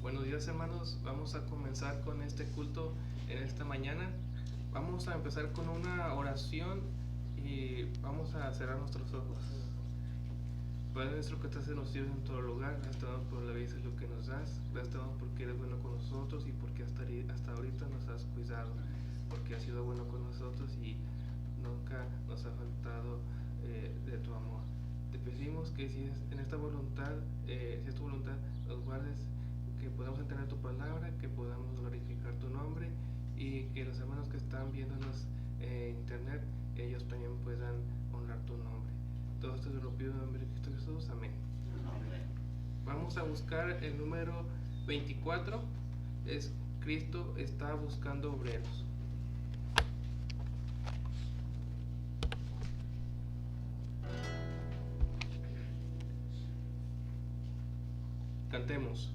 Buenos días, hermanos. Vamos a comenzar con este culto en esta mañana. Vamos a empezar con una oración y vamos a cerrar nuestros ojos. Padre nuestro que estás en los cielos, en todo lugar, gracias te damos por la vida y lo que nos das. Gracias te damos porque eres bueno con nosotros y porque hasta ahorita nos has cuidado, porque has sido bueno con nosotros y nunca nos ha faltado de tu amor. Te pedimos que si es en esta voluntad, si es tu voluntad, nos guardes, que podamos entender tu palabra, que podamos glorificar tu nombre y que los hermanos que están viéndonos en internet, ellos también puedan honrar tu nombre. Todo esto se lo pido en nombre de Cristo Jesús. Amén. Amén. Vamos a buscar el número 24. Es Cristo está buscando obreros. Cantemos.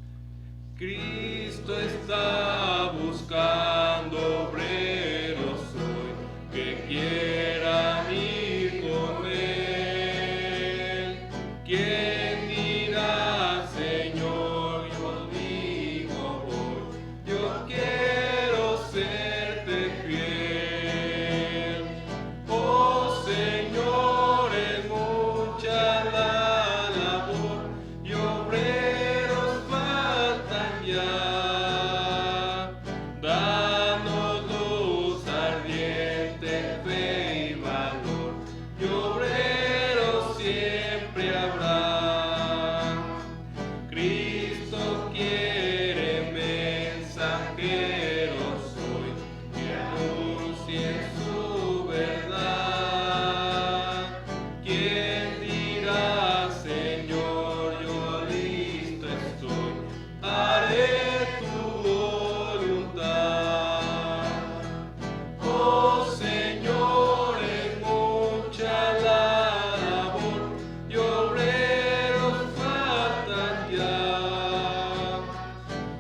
Cristo está buscando obreros hoy que quieran ir con él. ¿Quién dirá, Señor? Yo digo hoy, yo quiero serte fiel. Oh Señor, es mucha la labor y obreros faltan ya. Danos luz ardiente, fe y valor, y obreros siempre habrá. Cristo quiere mensajeros hoy que anuncien su verdad. ¿Quién dirá, Señor, yo listo estoy, haré tu voluntad? Oh Señor, es mucha la labor y obreros faltan ya.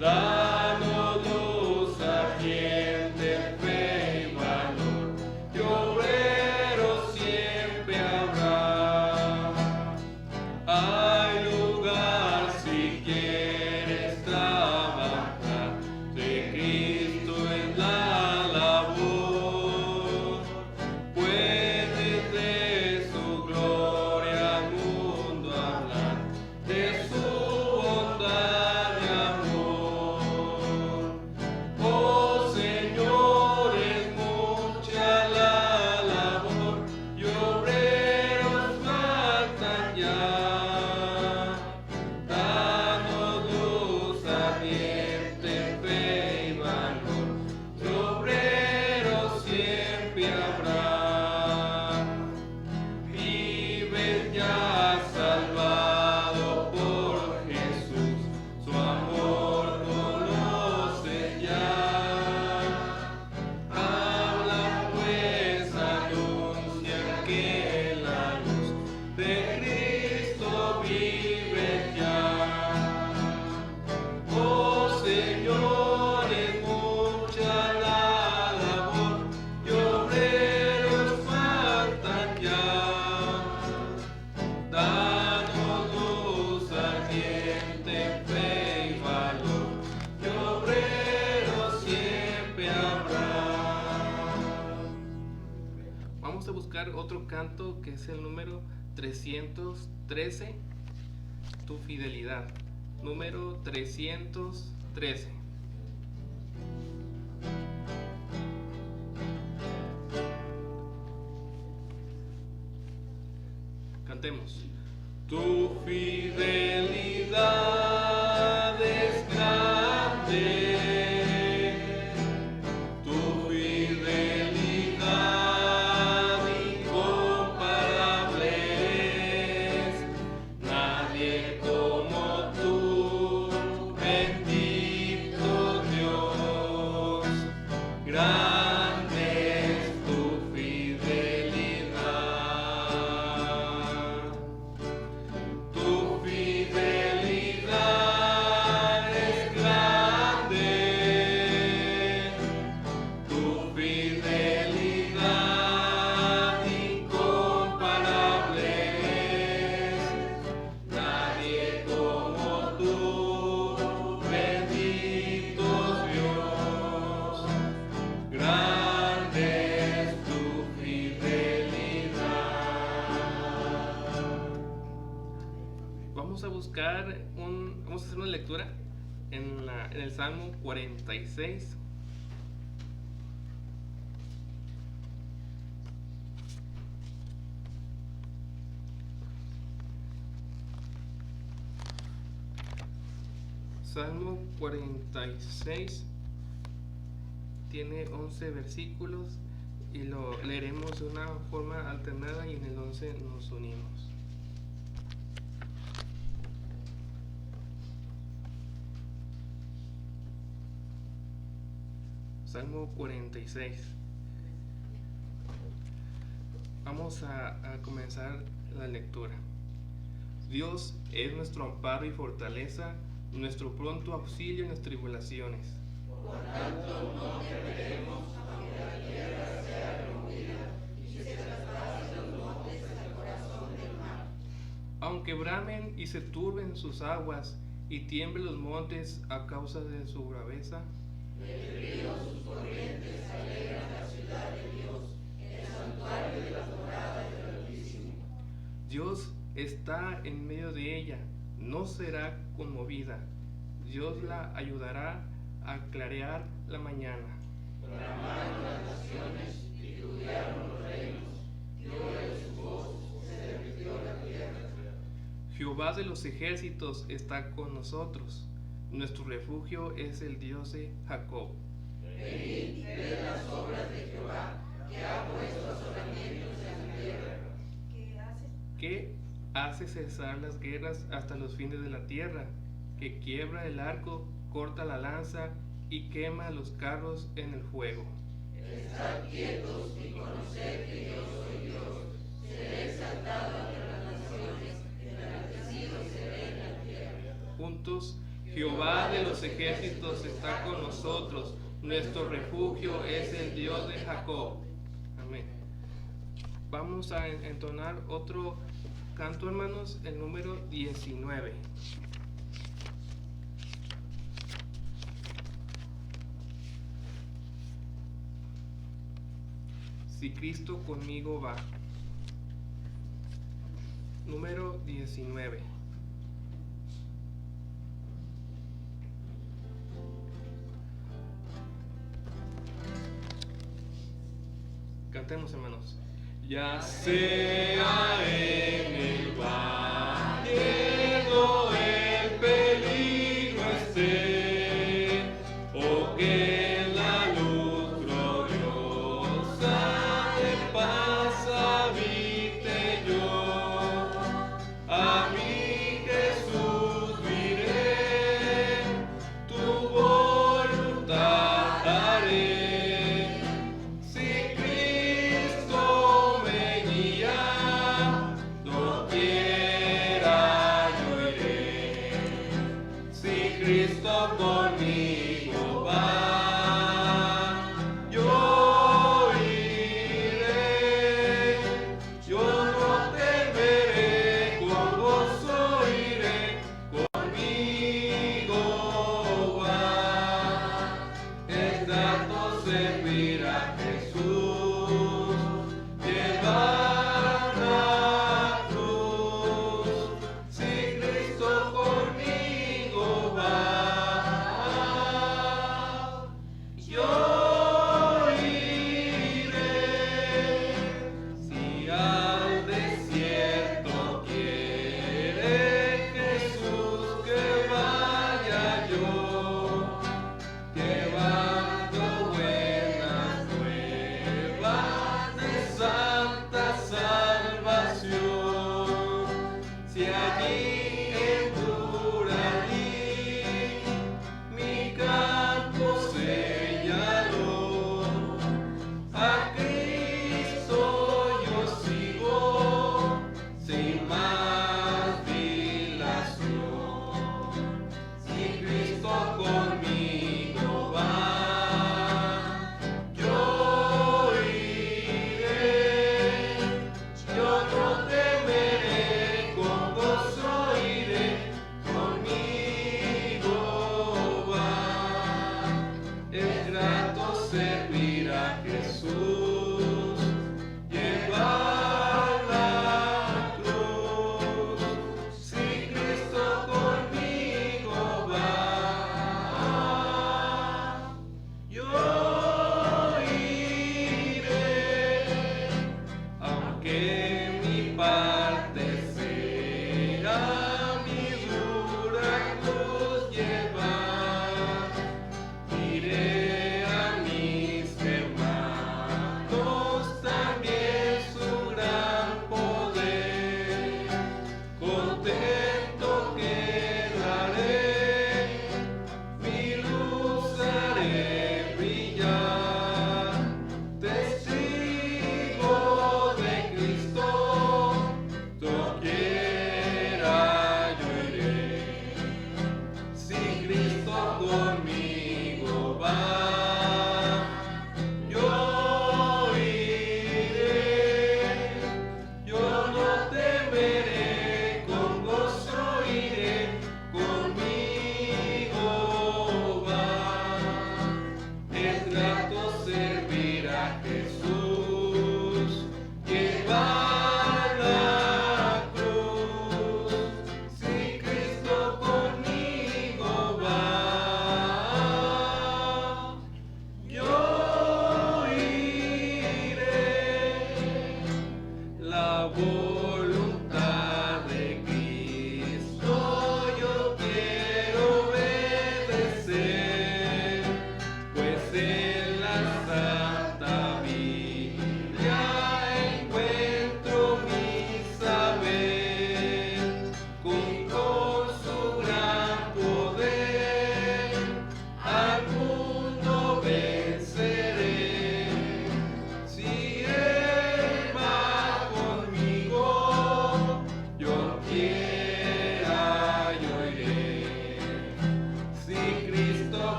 Danos luz ardiente, fe y valor, y obreros siempre habrá. Hay lugar si quieres trabajar, de Cristo es la labor. Puedes de su gloria al mundo hablar, de su bondad y amor. Oh Señor, es mucha la labor y obreros faltan ya. Danos luz ardiente, fe y valor, y obreros siempre habrá. Vives ya salvado por Jesús, su amor conoces ya. Habla pues, anuncia que la luz de Cristo vive ya. Oh Señor, es mucha la labor y obreros faltan ya. Danos luz ardiente, fe y valor, y obreros siempre habrá. Vamos a buscar otro canto que es el número 313, tu fidelidad. Número 313. Cantemos. Tu fidelidad es grande, tu fidelidad incomparable es. Nadie como tú, bendito Dios. Grande es tu fidelidad. Tu fidelidad vamos a hacer una lectura en el Salmo 46. Salmo 46 tiene 11 versículos y lo leeremos de una forma alternada y en el 11 nos unimos. Salmo 46. Vamos a comenzar la lectura. Dios es nuestro amparo y fortaleza, nuestro pronto auxilio en las tribulaciones. Por tanto, no temeremos, aunque la tierra sea removida y se traspasen los montes al corazón del mar. Aunque bramen y se turben sus aguas y tiemblen los montes a causa de su braveza. Del río sus corrientes alegran la ciudad de Dios, el santuario de la morada del Altísimo. Dios está en medio de ella, no será conmovida. Dios la ayudará a clarear la mañana. Clamaron las naciones, titubearon los reinos, dio su voz, se derritió la tierra. Jehová de los ejércitos está con nosotros. Nuestro refugio es el Dios de Jacob. Venid, ved las obras de Jehová, que ha puesto asolamientos en la tierra. Que hace cesar las guerras hasta los fines de la tierra, que quiebra el arco, corta la lanza y quema los carros en el fuego. Estad quietos y conoced que yo soy Dios. Seré exaltado entre las naciones, enaltecido seré en la tierra. Juntos, Jehová de los ejércitos está con nosotros. Nuestro refugio es el Dios de Jacob. Amén. Vamos a entonar otro canto, hermanos, el número 19. Si Cristo conmigo va. Número 19. Cantemos, hermanos. Ya sea en el valle no el peligro esté, o que en la luz gloriosa de paz habite yo. A mi Jesús diré, tu voluntad haré. Si Cristo me guía, doquiera yo iré. Si Cristo conmigo va, yo iré. Yo no temeré, con gozo iré, conmigo va. Es grato servir a Jesús, llevar la cruz. Si Cristo conmigo va,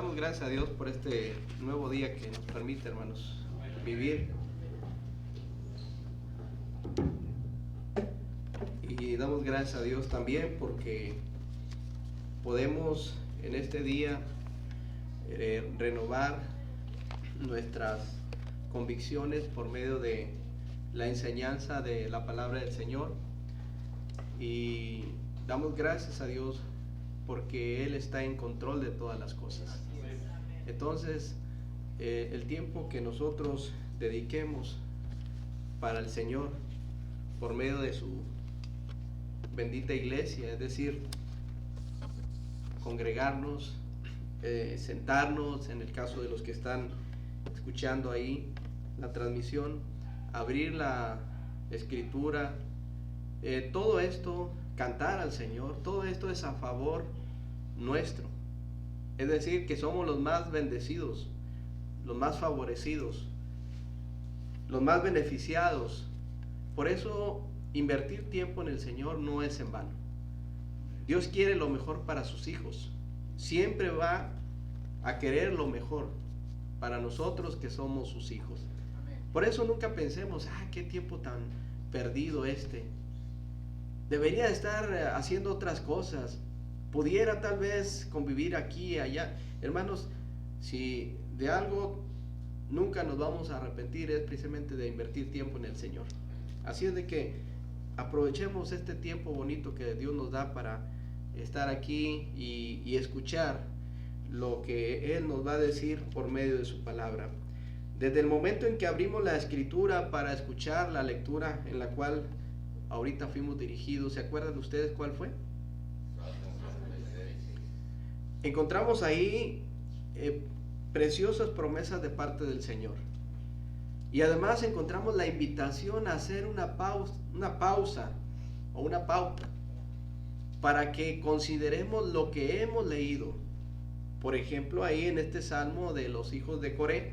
damos gracias a Dios por este nuevo día que nos permite, hermanos, vivir. Y damos gracias a Dios también porque podemos en este día renovar nuestras convicciones por medio de la enseñanza de la palabra del Señor. Y damos gracias a Dios porque Él está en control de todas las cosas. Entonces, el tiempo que nosotros dediquemos para el Señor por medio de su bendita iglesia, es decir, congregarnos, sentarnos, en el caso de los que están escuchando ahí la transmisión, abrir la escritura, todo esto, cantar al Señor, todo esto es a favor nuestro. Es decir, que somos los más bendecidos, los más favorecidos, los más beneficiados. Por eso invertir tiempo en el Señor no es en vano. Dios quiere lo mejor para sus hijos. Siempre va a querer lo mejor para nosotros que somos sus hijos. Por eso nunca pensemos, qué tiempo tan perdido este. Debería estar haciendo otras cosas. Pudiera tal vez convivir aquí y allá. Hermanos, si de algo nunca nos vamos a arrepentir es precisamente de invertir tiempo en el Señor. Así es de que aprovechemos este tiempo bonito que Dios nos da para estar aquí y escuchar lo que Él nos va a decir por medio de su palabra. Desde el momento en que abrimos la escritura para escuchar la lectura en la cual ahorita fuimos dirigidos, ¿se acuerdan ustedes cuál fue? Encontramos ahí preciosas promesas de parte del Señor. Y además encontramos la invitación a hacer una pausa o una pauta para que consideremos lo que hemos leído. Por ejemplo, ahí en este salmo de los hijos de Coré,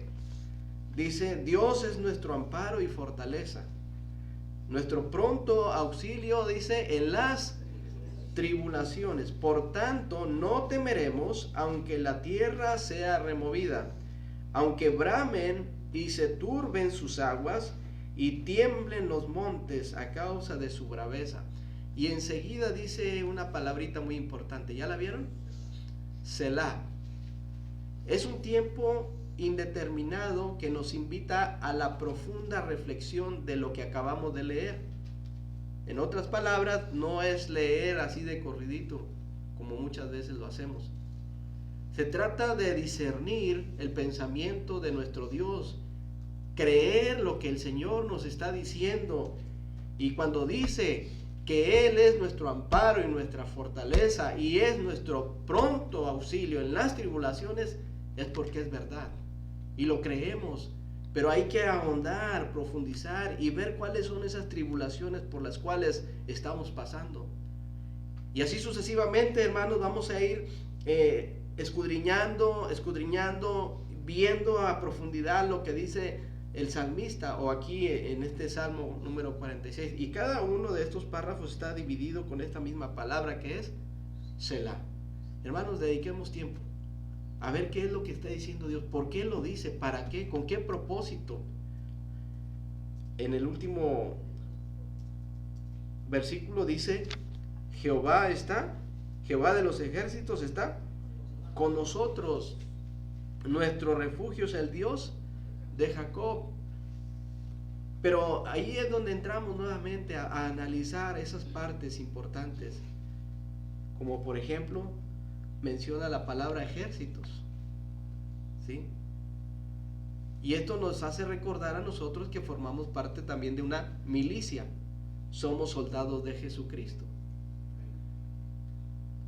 dice: Dios es nuestro amparo y fortaleza, nuestro pronto auxilio, dice, en las tribulaciones. Por tanto, no temeremos, aunque la tierra sea removida, aunque bramen y se turben sus aguas y tiemblen los montes a causa de su braveza. Y enseguida dice una palabrita muy importante, ¿ya la vieron? Selah. Es un tiempo indeterminado que nos invita a la profunda reflexión de lo que acabamos de leer. En otras palabras, no es leer así de corridito, como muchas veces lo hacemos. Se trata de discernir el pensamiento de nuestro Dios, creer lo que el Señor nos está diciendo. Y cuando dice que Él es nuestro amparo y nuestra fortaleza y es nuestro pronto auxilio en las tribulaciones, es porque es verdad y lo creemos. Pero hay que ahondar, profundizar y ver cuáles son esas tribulaciones por las cuales estamos pasando. Y así sucesivamente, hermanos, vamos a ir escudriñando, viendo a profundidad lo que dice el salmista, o aquí en este salmo número 46. Y cada uno de estos párrafos está dividido con esta misma palabra que es Selah. Hermanos, dediquemos tiempo a ver qué es lo que está diciendo Dios, por qué lo dice, para qué, con qué propósito. En el último versículo dice: Jehová de los ejércitos está con nosotros, nuestro refugio es el Dios de Jacob. Pero ahí es donde entramos nuevamente a analizar esas partes importantes, como por ejemplo menciona la palabra ejércitos, ¿sí? Y esto nos hace recordar a nosotros que formamos parte también de una milicia, somos soldados de Jesucristo.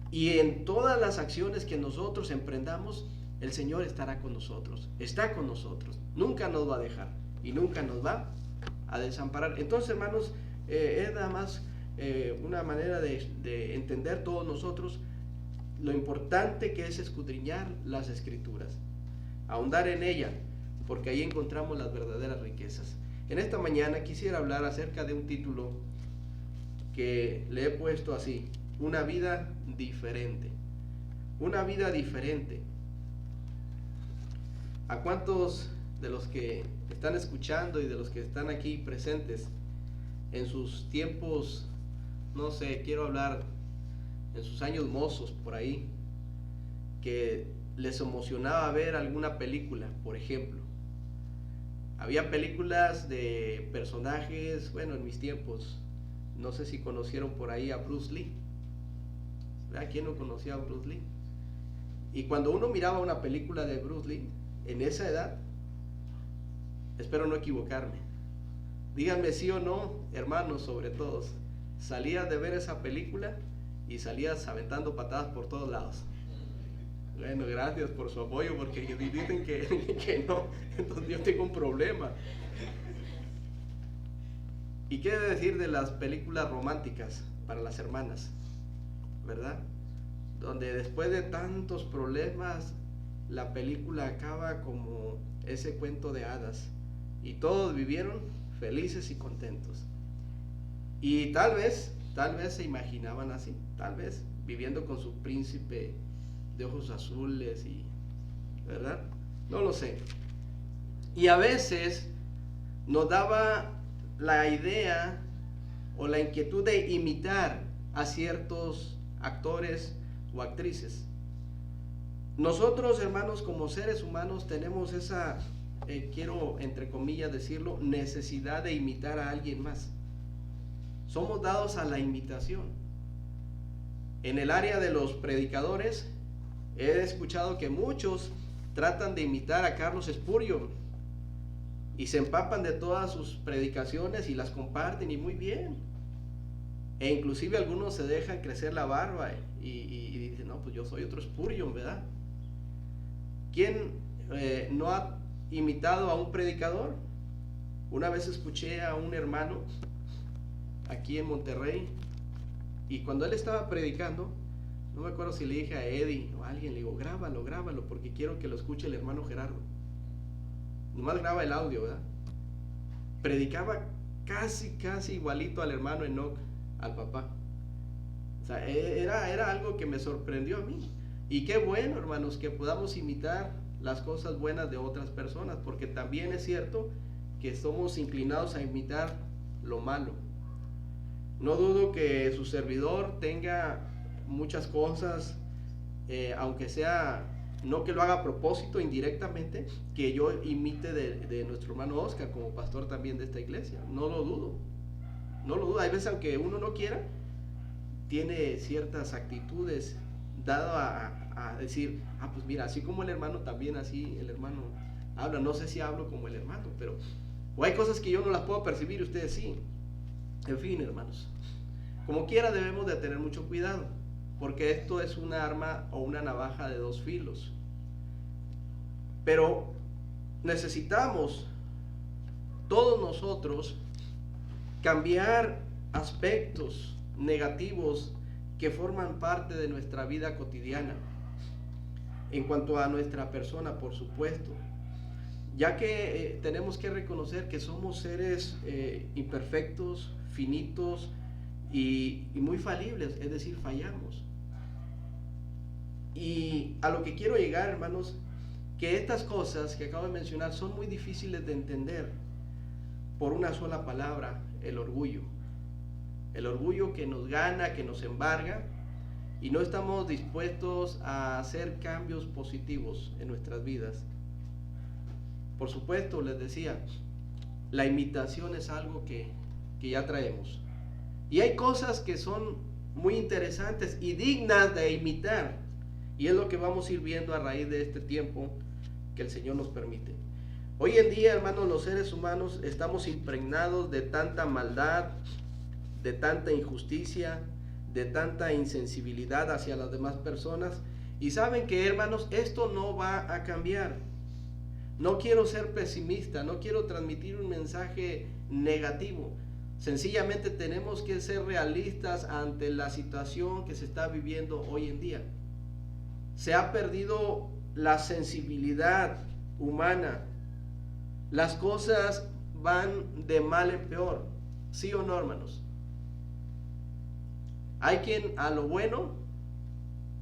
Y en todas las acciones que nosotros emprendamos, el Señor estará con nosotros, está con nosotros, nunca nos va a dejar y nunca nos va a desamparar. Entonces, hermanos, es nada más una manera de entender todos nosotros lo importante que es escudriñar las escrituras, ahondar en ella, porque ahí encontramos las verdaderas riquezas. En esta mañana quisiera hablar acerca de un título que le he puesto así: una vida diferente. Una vida diferente. ¿A cuántos de los que están escuchando y de los que están aquí presentes en sus tiempos, no sé, quiero hablar en sus años mozos por ahí, que les emocionaba ver alguna película, por ejemplo? Había películas de personajes, bueno, en mis tiempos, no sé si conocieron por ahí a Bruce Lee. ¿A quién no conocía a Bruce Lee? Y cuando uno miraba una película de Bruce Lee, en esa edad, espero no equivocarme, díganme sí o no, hermanos, sobre todos, salías de ver esa película y salías aventando patadas por todos lados. Bueno, gracias por su apoyo, porque dicen que no, entonces yo tengo un problema. ¿Y qué decir de las películas románticas para las hermanas? ¿Verdad? Donde después de tantos problemas, la película acaba como ese cuento de hadas y todos vivieron felices y contentos. Y tal vez se imaginaban así, tal vez viviendo con su príncipe de ojos azules, y ¿verdad? No lo sé. Y a veces nos daba la idea o la inquietud de imitar a ciertos actores o actrices. Nosotros, hermanos, como seres humanos tenemos esa, quiero entre comillas decirlo, necesidad de imitar a alguien más. Somos dados a la imitación. En el área de los predicadores, he escuchado que muchos tratan de imitar a Carlos Spurgeon y se empapan de todas sus predicaciones y las comparten, y muy bien. E inclusive algunos se dejan crecer la barba y dicen, no, pues yo soy otro Spurgeon, ¿verdad? ¿Quién no ha imitado a un predicador? Una vez escuché a un hermano aquí en Monterrey, y cuando él estaba predicando, no me acuerdo si le dije a Eddie o a alguien, le digo, grábalo, porque quiero que lo escuche el hermano Gerardo. Nomás graba el audio, ¿verdad? Predicaba casi igualito al hermano Enoch, al papá. O sea, era algo que me sorprendió a mí. Y qué bueno, hermanos, que podamos imitar las cosas buenas de otras personas, porque también es cierto que somos inclinados a imitar lo malo. No dudo que su servidor tenga muchas cosas, aunque sea, no que lo haga a propósito, indirectamente, que yo imite de nuestro hermano Oscar como pastor también de esta iglesia. No lo dudo. Hay veces, aunque uno no quiera, tiene ciertas actitudes dado a decir, pues mira, así como el hermano, también así el hermano habla. No sé si hablo como el hermano, pero o hay cosas que yo no las puedo percibir, ustedes sí. En fin, hermanos, como quiera debemos de tener mucho cuidado, porque esto es un arma o una navaja de dos filos. Pero necesitamos todos nosotros cambiar aspectos negativos que forman parte de nuestra vida cotidiana, en cuanto a nuestra persona, por supuesto, ya que tenemos que reconocer que somos seres imperfectos, finitos y muy falibles, es decir, fallamos. Y a lo que quiero llegar, hermanos, que estas cosas que acabo de mencionar son muy difíciles de entender por una sola palabra: el orgullo. El orgullo que nos gana, que nos embarga, y no estamos dispuestos a hacer cambios positivos en nuestras vidas. Por supuesto, les decía, la imitación es algo que ya traemos. Y hay cosas que son muy interesantes y dignas de imitar. Y es lo que vamos a ir viendo a raíz de este tiempo que el Señor nos permite. Hoy en día, hermanos, los seres humanos estamos impregnados de tanta maldad, de tanta injusticia, de tanta insensibilidad hacia las demás personas. Y saben que, hermanos, esto no va a cambiar. No quiero ser pesimista, no quiero transmitir un mensaje negativo. Sencillamente tenemos que ser realistas ante la situación que se está viviendo hoy en día. Se ha perdido la sensibilidad humana. Las cosas van de mal en peor. ¿Sí o no, hermanos? Hay quien a lo bueno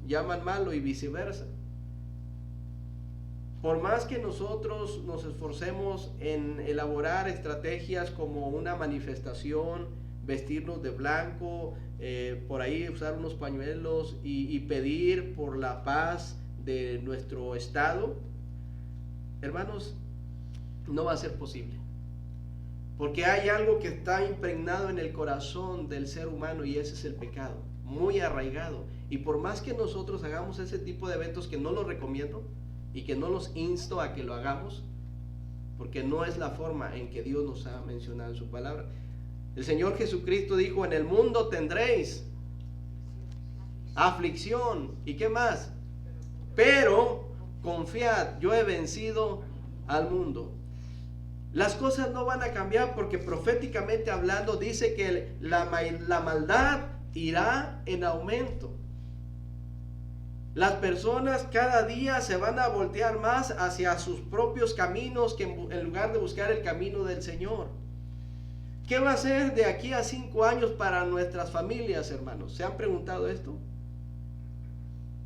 llaman malo y viceversa. por más que nosotros nos esforcemos en elaborar estrategias como una manifestación, vestirnos de blanco, por ahí usar unos pañuelos y pedir por la paz de nuestro estado, hermanos, no va a ser posible. Porque hay algo que está impregnado en el corazón del ser humano y ese es el pecado, muy arraigado. Y por más que nosotros hagamos ese tipo de eventos, que no los recomiendo y que no los insto a que lo hagamos, porque no es la forma en que Dios nos ha mencionado en su palabra. El Señor Jesucristo dijo: en el mundo tendréis aflicción. ¿Y qué más? Pero confiad, yo he vencido al mundo. Las cosas no van a cambiar porque proféticamente hablando dice que la maldad irá en aumento. Las personas cada día se van a voltear más hacia sus propios caminos que en lugar de buscar el camino del Señor. ¿Qué va a ser de aquí a 5 años para nuestras familias, hermanos? ¿Se han preguntado esto?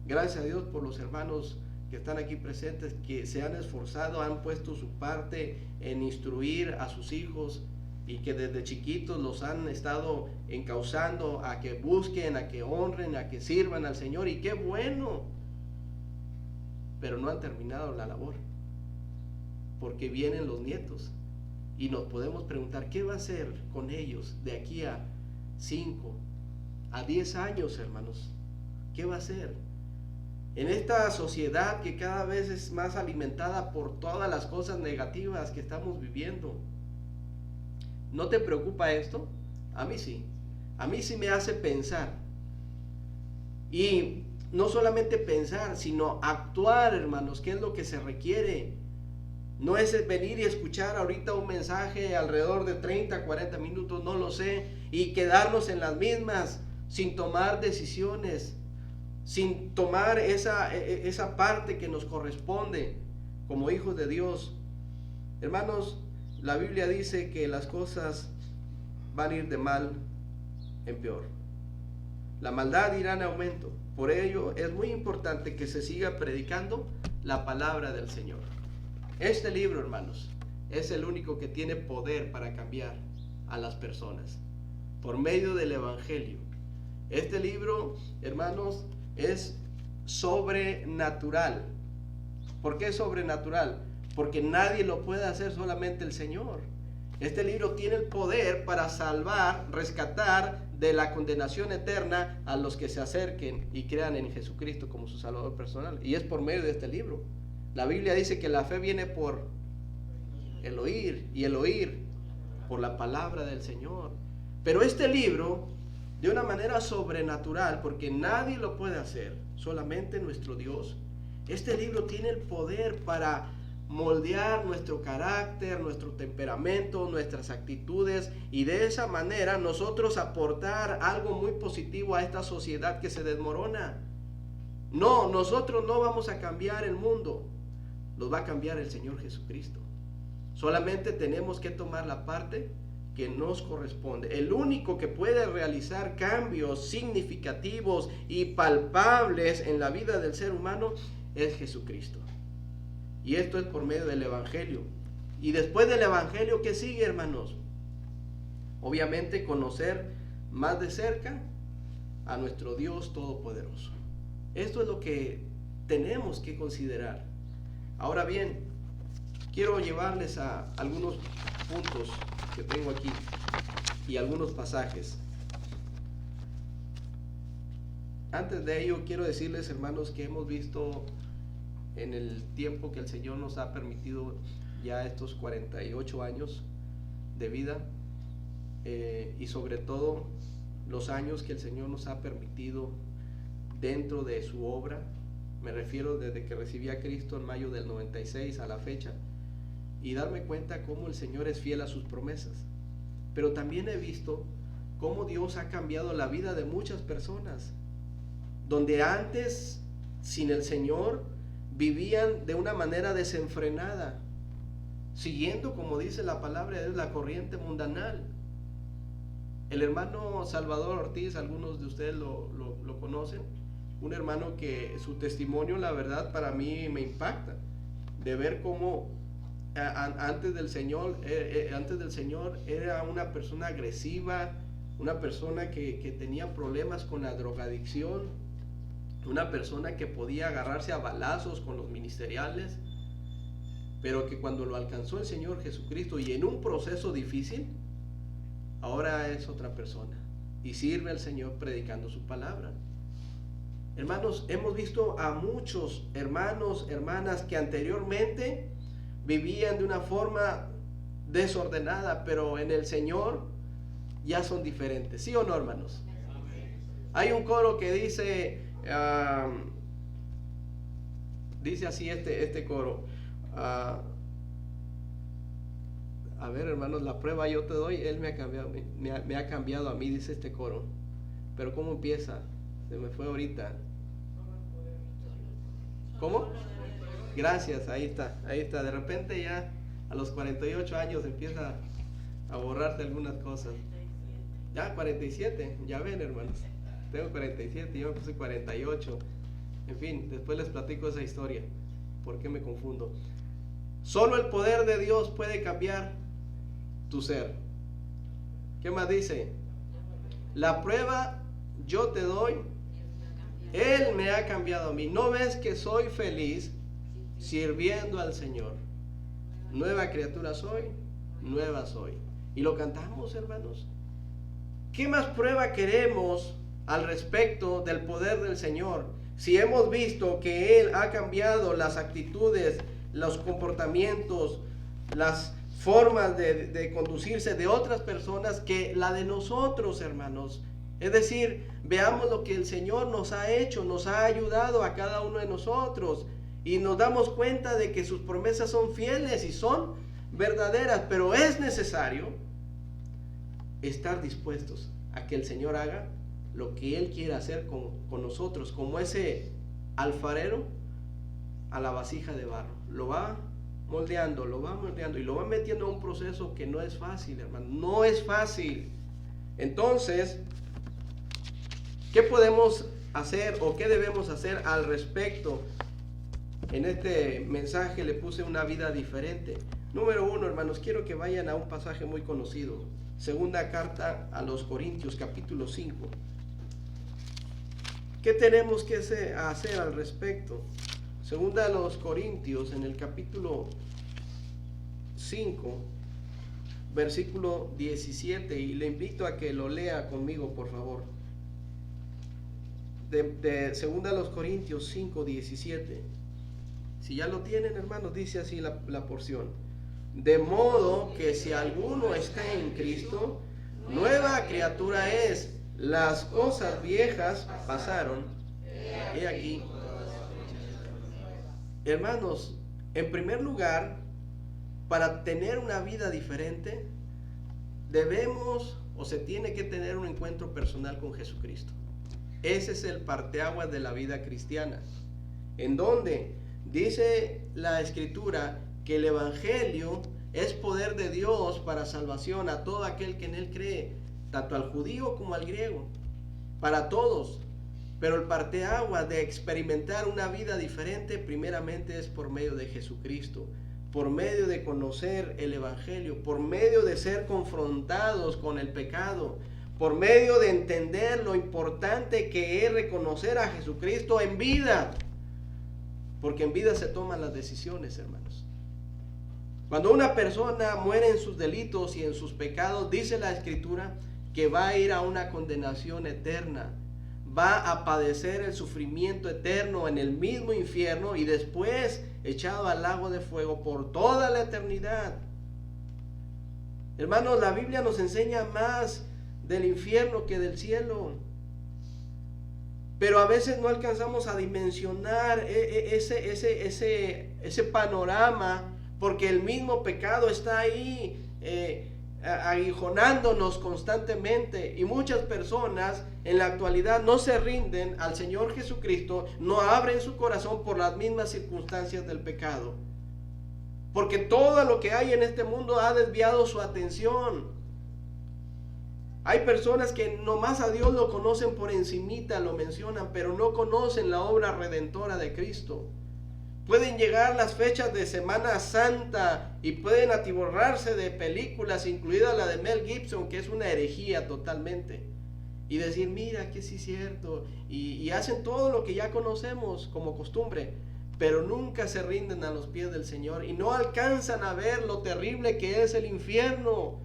Gracias a Dios por los hermanos que están aquí presentes, que se han esforzado, han puesto su parte en instruir a sus hijos y que desde chiquitos los han estado encauzando a que busquen, a que honren, a que sirvan al Señor, y qué bueno. Pero no han terminado la labor, porque vienen los nietos y nos podemos preguntar qué va a hacer con ellos de aquí a 5 a 10 años, hermanos. ¿Qué va a hacer? En esta sociedad que cada vez es más alimentada por todas las cosas negativas que estamos viviendo. ¿No te preocupa esto? A mí sí. A mí sí me hace pensar. Y no solamente pensar, sino actuar, hermanos. ¿Qué es lo que se requiere? No es venir y escuchar ahorita un mensaje alrededor de 30, 40 minutos, no lo sé, y quedarnos en las mismas sin tomar decisiones, sin tomar esa parte que nos corresponde como hijos de Dios. Hermanos, la Biblia dice que las cosas van a ir de mal en peor. La maldad irá en aumento. Por ello es muy importante que se siga predicando la palabra del Señor. Este libro, hermanos, es el único que tiene poder para cambiar a las personas por medio del Evangelio. Este libro, hermanos, es sobrenatural. ¿Por qué es sobrenatural? Porque nadie lo puede hacer, solamente el Señor. Este libro tiene el poder para salvar, rescatar de la condenación eterna a los que se acerquen y crean en Jesucristo como su Salvador personal. Y es por medio de este libro. La Biblia dice que la fe viene por el oír, y el oír por la palabra del Señor. Pero este libro, de una manera sobrenatural, porque nadie lo puede hacer, solamente nuestro Dios, este libro tiene el poder para moldear nuestro carácter, nuestro temperamento, nuestras actitudes, y de esa manera nosotros aportar algo muy positivo a esta sociedad que se desmorona. No, nosotros no vamos a cambiar el mundo, los va a cambiar el Señor Jesucristo. Solamente tenemos que tomar la parte que nos corresponde. El único que puede realizar cambios significativos y palpables en la vida del ser humano es Jesucristo. Y esto es por medio del Evangelio. Y después del Evangelio, ¿qué sigue, hermanos? Obviamente conocer más de cerca a nuestro Dios Todopoderoso. Esto es lo que tenemos que considerar. Ahora bien, quiero llevarles a algunos puntos que tengo aquí y algunos pasajes. Antes de ello, quiero decirles, hermanos, que hemos visto en el tiempo que el Señor nos ha permitido, ya estos 48 años de vida, y sobre todo los años que el Señor nos ha permitido dentro de su obra. Me refiero desde que recibí a Cristo en mayo del 96 a la fecha, y darme cuenta cómo el Señor es fiel a sus promesas. Pero también he visto cómo Dios ha cambiado la vida de muchas personas, donde antes, sin el Señor, vivían de una manera desenfrenada, siguiendo, como dice la palabra de Dios, la corriente mundanal. El hermano Salvador Ortiz, algunos de ustedes lo conocen, un hermano que su testimonio, la verdad, para mí me impacta. de ver cómo antes del Señor era una persona agresiva, una persona que tenía problemas con la drogadicción, una persona que podía agarrarse a balazos con los ministeriales, pero que cuando lo alcanzó el Señor Jesucristo y en un proceso difícil, ahora es otra persona y sirve al Señor predicando su palabra. Hermanos, hemos visto a muchos hermanos, hermanas que anteriormente vivían de una forma desordenada, pero en el Señor ya son diferentes. ¿Sí o no, hermanos? Hay un coro que dice, dice así este coro. A ver, hermanos, la prueba yo te doy, Él me ha cambiado a mí, dice este coro. Pero ¿cómo empieza? Se me fue ahorita. ¿Cómo? Gracias, ahí está. De repente ya a los 48 años empieza a borrarte algunas cosas. Ya 47, ya ven, hermanos. Tengo 47, yo me puse 48. En fin, después les platico esa historia. ¿Por qué me confundo? Solo el poder de Dios puede cambiar tu ser. ¿Qué más dice? La prueba yo te doy. Él me ha cambiado a mí. ¿No ves que soy feliz sirviendo al Señor? Nueva criatura soy, nueva soy. Y lo cantamos, hermanos. ¿Qué más prueba queremos al respecto del poder del Señor? Si hemos visto que Él ha cambiado las actitudes, los comportamientos, las formas de conducirse de otras personas que la de nosotros, hermanos. Es decir, veamos lo que el Señor nos ha hecho, nos ha ayudado a cada uno de nosotros y nos damos cuenta de que sus promesas son fieles y son verdaderas, pero es necesario estar dispuestos a que el Señor haga lo que Él quiere hacer con nosotros, como ese alfarero a la vasija de barro. Lo va moldeando y lo va metiendo a un proceso que no es fácil, hermano, no es fácil. Entonces, ¿qué podemos hacer o qué debemos hacer al respecto? En este mensaje le puse una vida diferente. Número 1, hermanos, quiero que vayan a un pasaje muy conocido. Segunda carta a los Corintios, capítulo 5. ¿Qué tenemos que hacer al respecto? Segunda a los Corintios, en el capítulo 5, versículo 17, y le invito a que lo lea conmigo, por favor. De segunda a los Corintios 5, 17. Si ya lo tienen, hermanos, dice así la porción. De modo que si alguno está en Cristo, nueva criatura es. Las cosas viejas pasaron, he aquí. Hermanos, en primer lugar, para tener una vida diferente, debemos o se tiene que tener un encuentro personal con Jesucristo. Ese es el parteaguas de la vida cristiana, en donde dice la Escritura que el Evangelio es poder de Dios para salvación a todo aquel que en él cree, tanto al judío como al griego, para todos. Pero el parteaguas de experimentar una vida diferente primeramente es por medio de Jesucristo, por medio de conocer el Evangelio, por medio de ser confrontados con el pecado, por medio de entender lo importante que es reconocer a Jesucristo en vida, porque en vida se toman las decisiones, hermanos. Cuando una persona muere en sus delitos y en sus pecados, dice la Escritura que va a ir a una condenación eterna, va a padecer el sufrimiento eterno en el mismo infierno y después echado al lago de fuego por toda la eternidad. Hermanos, la Biblia nos enseña más del infierno que del cielo, pero a veces no alcanzamos a dimensionar ese panorama, porque el mismo pecado está ahí aguijonándonos constantemente, y muchas personas en la actualidad no se rinden al Señor Jesucristo, no abren su corazón por las mismas circunstancias del pecado, porque todo lo que hay en este mundo ha desviado su atención. Hay personas que nomás a Dios lo conocen por encimita, lo mencionan, pero no conocen la obra redentora de Cristo. pueden llegar las fechas de Semana Santa y pueden atiborrarse de películas, incluida la de Mel Gibson, que es una herejía totalmente, y decir, mira que sí es cierto, y hacen todo lo que ya conocemos como costumbre, pero nunca se rinden a los pies del Señor y no alcanzan a ver lo terrible que es el infierno.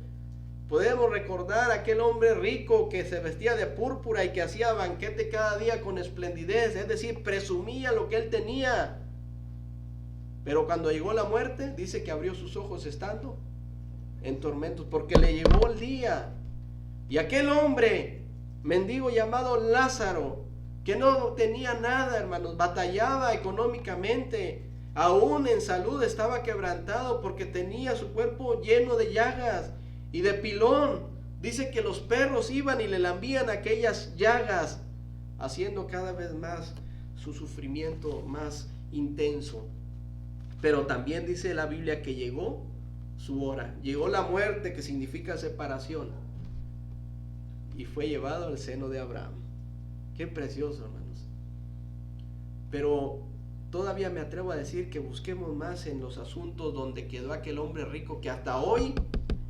Podemos recordar a aquel hombre rico que se vestía de púrpura y que hacía banquete cada día con esplendidez, es decir, presumía lo que él tenía. Pero cuando llegó la muerte, dice que abrió sus ojos estando en tormentos, porque le llegó el día. Y aquel hombre, mendigo llamado Lázaro, que no tenía nada, hermanos, batallaba económicamente, aún en salud estaba quebrantado porque tenía su cuerpo lleno de llagas y de pilón. Dice que los perros iban y le lambían aquellas llagas, haciendo cada vez más su sufrimiento más intenso. Pero también dice la Biblia que llegó su hora, llegó la muerte, que significa separación, y fue llevado al seno de Abraham. Qué precioso, hermanos. Pero todavía me atrevo a decir que busquemos más en los asuntos donde quedó aquel hombre rico que hasta hoy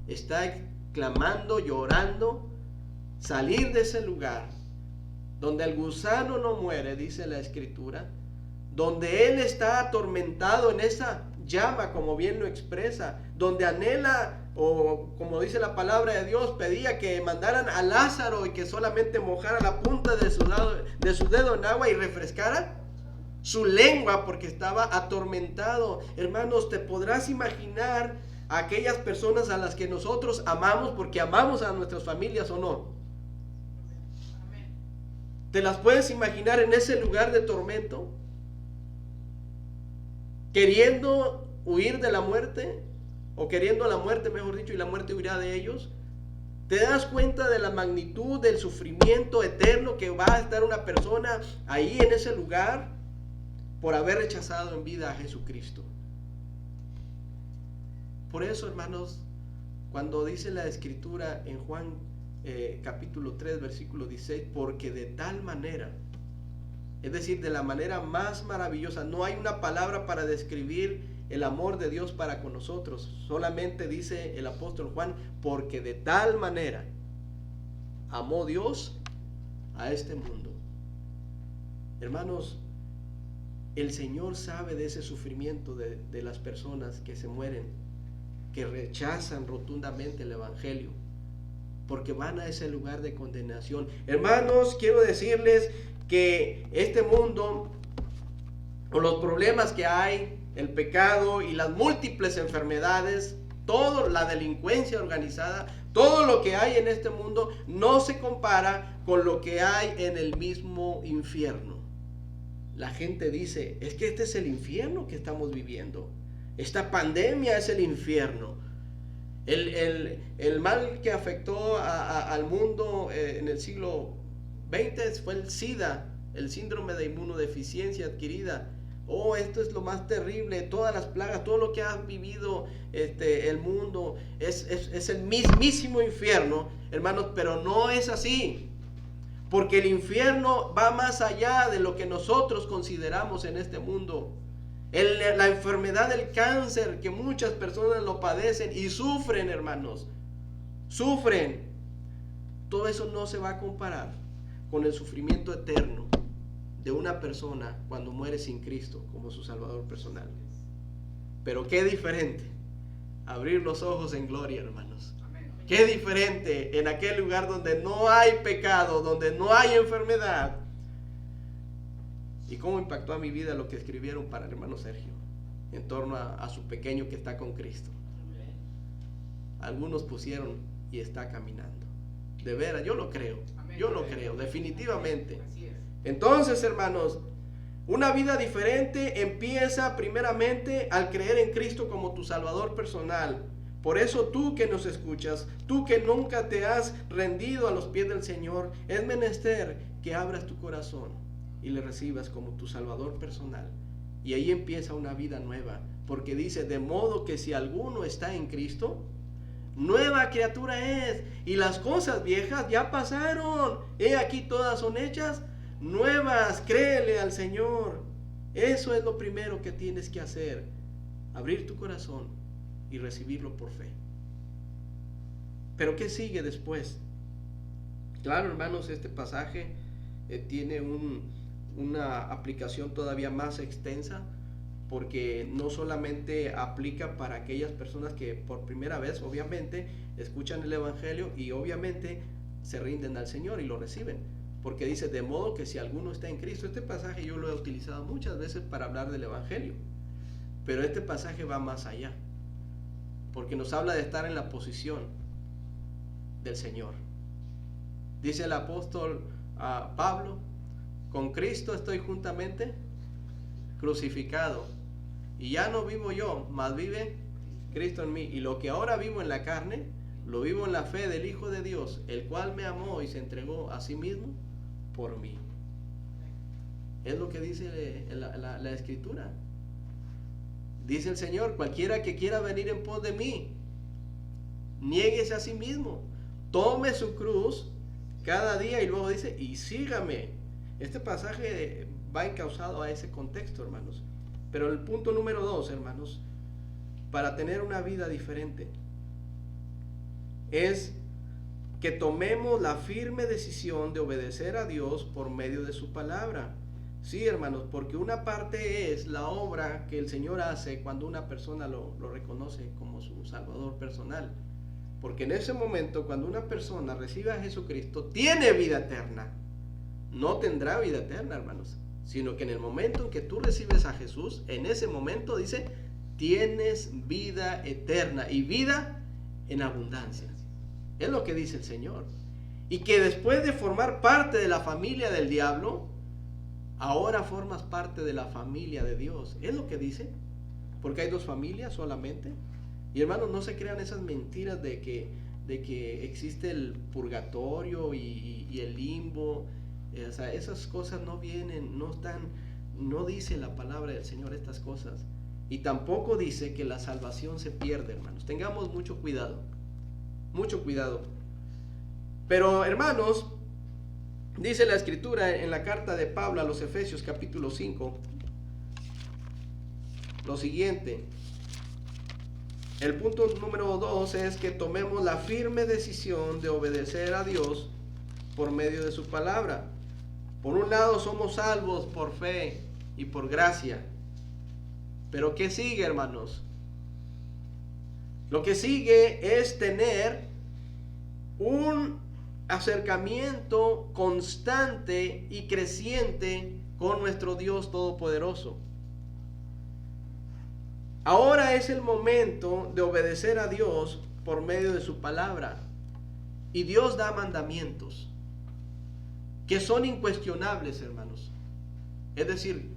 está clamando, llorando, salir de ese lugar donde el gusano no muere, dice la Escritura, donde él está atormentado en esa llama, como bien lo expresa, donde anhela, o como dice la palabra de Dios, pedía que mandaran a Lázaro y que solamente mojara la punta de su dedo en agua y refrescara su lengua, porque estaba atormentado. Hermanos, te podrás imaginar a aquellas personas a las que nosotros amamos, porque amamos a nuestras familias, ¿o no? ¿Te las puedes imaginar en ese lugar de tormento? Queriendo huir de la muerte, o queriendo la muerte, mejor dicho, y la muerte huirá de ellos. ¿Te das cuenta de la magnitud del sufrimiento eterno que va a estar una persona ahí en ese lugar por haber rechazado en vida a Jesucristo? Por eso, hermanos, cuando dice la Escritura en Juan capítulo 3, versículo 16, porque de tal manera, es decir, de la manera más maravillosa, no hay una palabra para describir el amor de Dios para con nosotros, solamente dice el apóstol Juan, porque de tal manera amó Dios a este mundo. Hermanos, el Señor sabe de ese sufrimiento de las personas que se mueren, que rechazan rotundamente el Evangelio, porque van a ese lugar de condenación. Hermanos, quiero decirles que este mundo, con los problemas que hay, el pecado y las múltiples enfermedades, toda la delincuencia organizada, todo lo que hay en este mundo no se compara con lo que hay en el mismo infierno. La gente dice, es que este es el infierno que estamos viviendo. Esta pandemia es el infierno. El mal que afectó al mundo en el siglo XX fue el SIDA, el síndrome de inmunodeficiencia adquirida. Oh, esto es lo más terrible, todas las plagas, todo lo que ha vivido el mundo es el mismísimo infierno, hermanos, pero no es así, porque el infierno va más allá de lo que nosotros consideramos en este mundo. La enfermedad del cáncer, que muchas personas lo padecen y sufren, hermanos, sufren, todo eso no se va a comparar con el sufrimiento eterno de una persona cuando muere sin Cristo como su Salvador personal. Pero qué diferente abrir los ojos en gloria, hermanos. Qué diferente en aquel lugar donde no hay pecado, donde no hay enfermedad. Y cómo impactó a mi vida lo que escribieron para el hermano Sergio en torno a su pequeño que está con Cristo. Algunos pusieron y está caminando. De veras, yo lo creo. Yo lo creo, definitivamente. Entonces, hermanos, una vida diferente empieza primeramente al creer en Cristo como tu Salvador personal. Por eso tú que nos escuchas, tú que nunca te has rendido a los pies del Señor, es menester que abras tu corazón y le recibas como tu Salvador personal. Y ahí empieza una vida nueva, porque dice, de modo que si alguno está en Cristo, nueva criatura es, y las cosas viejas ya pasaron, he aquí todas son hechas nuevas. Créele al Señor. Eso es lo primero que tienes que hacer, abrir tu corazón y recibirlo por fe. Pero ¿qué sigue después? Claro, hermanos, este pasaje tiene una aplicación todavía más extensa, porque no solamente aplica para aquellas personas que por primera vez obviamente escuchan el Evangelio y obviamente se rinden al Señor y lo reciben, porque dice: de modo que si alguno está en Cristo. Este pasaje yo lo he utilizado muchas veces para hablar del Evangelio, pero este pasaje va más allá, porque nos habla de estar en la posición del Señor. Dice el apóstol Pablo: con Cristo estoy juntamente crucificado, y ya no vivo yo, mas vive Cristo en mí, y lo que ahora vivo en la carne, lo vivo en la fe del Hijo de Dios, el cual me amó y se entregó a sí mismo por mí. Es lo que dice la Escritura. Dice el Señor: cualquiera que quiera venir en pos de mí, niéguese a sí mismo, tome su cruz cada día, y luego dice: y sígame. Este pasaje va encauzado a ese contexto, hermanos. Pero el punto número 2, hermanos, para tener una vida diferente, es que tomemos la firme decisión de obedecer a Dios por medio de su palabra. Sí, hermanos, porque una parte es la obra que el Señor hace cuando una persona lo reconoce como su Salvador personal. Porque en ese momento, cuando una persona recibe a Jesucristo, tiene vida eterna. No tendrá vida eterna, hermanos, sino que en el momento en que tú recibes a Jesús, en ese momento dice: tienes vida eterna y vida en abundancia. Es lo que dice el Señor. Y que después de formar parte de la familia del diablo, ahora formas parte de la familia de Dios. Es lo que dice, porque hay 2 familias solamente. Y hermanos, no se crean esas mentiras de que existe el purgatorio y el limbo. O sea, esas cosas no vienen, no dice la palabra del Señor estas cosas. Y tampoco dice que la salvación se pierde, hermanos. Tengamos mucho cuidado. Mucho cuidado. Pero, hermanos, dice la Escritura en la carta de Pablo a los Efesios capítulo 5 lo siguiente. El punto número 2 es que tomemos la firme decisión de obedecer a Dios por medio de su palabra. Por un lado, somos salvos por fe y por gracia. Pero ¿qué sigue, hermanos? Lo que sigue es tener un acercamiento constante y creciente con nuestro Dios Todopoderoso. Ahora es el momento de obedecer a Dios por medio de su palabra. Y Dios da mandamientos que son incuestionables, hermanos. Es decir,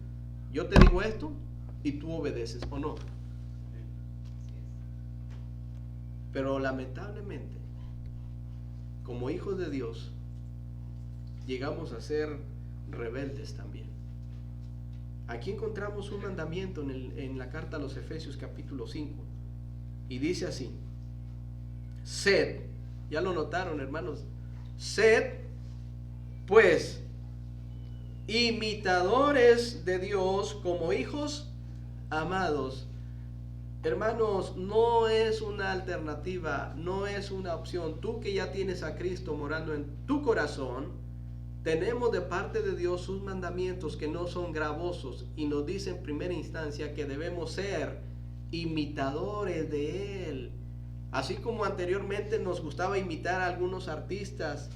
yo te digo esto y tú obedeces, ¿o no? Pero lamentablemente, como hijos de Dios, llegamos a ser rebeldes también. Aquí encontramos un mandamiento en la carta a los Efesios capítulo 5, y dice así: sed, ya lo notaron, hermanos, sed pues imitadores de Dios como hijos amados. Hermanos, no es una alternativa, no es una opción. Tú que ya tienes a Cristo morando en tu corazón, tenemos de parte de Dios sus mandamientos que no son gravosos, y nos dice en primera instancia que debemos ser imitadores de Él. Así como anteriormente nos gustaba imitar a algunos artistas,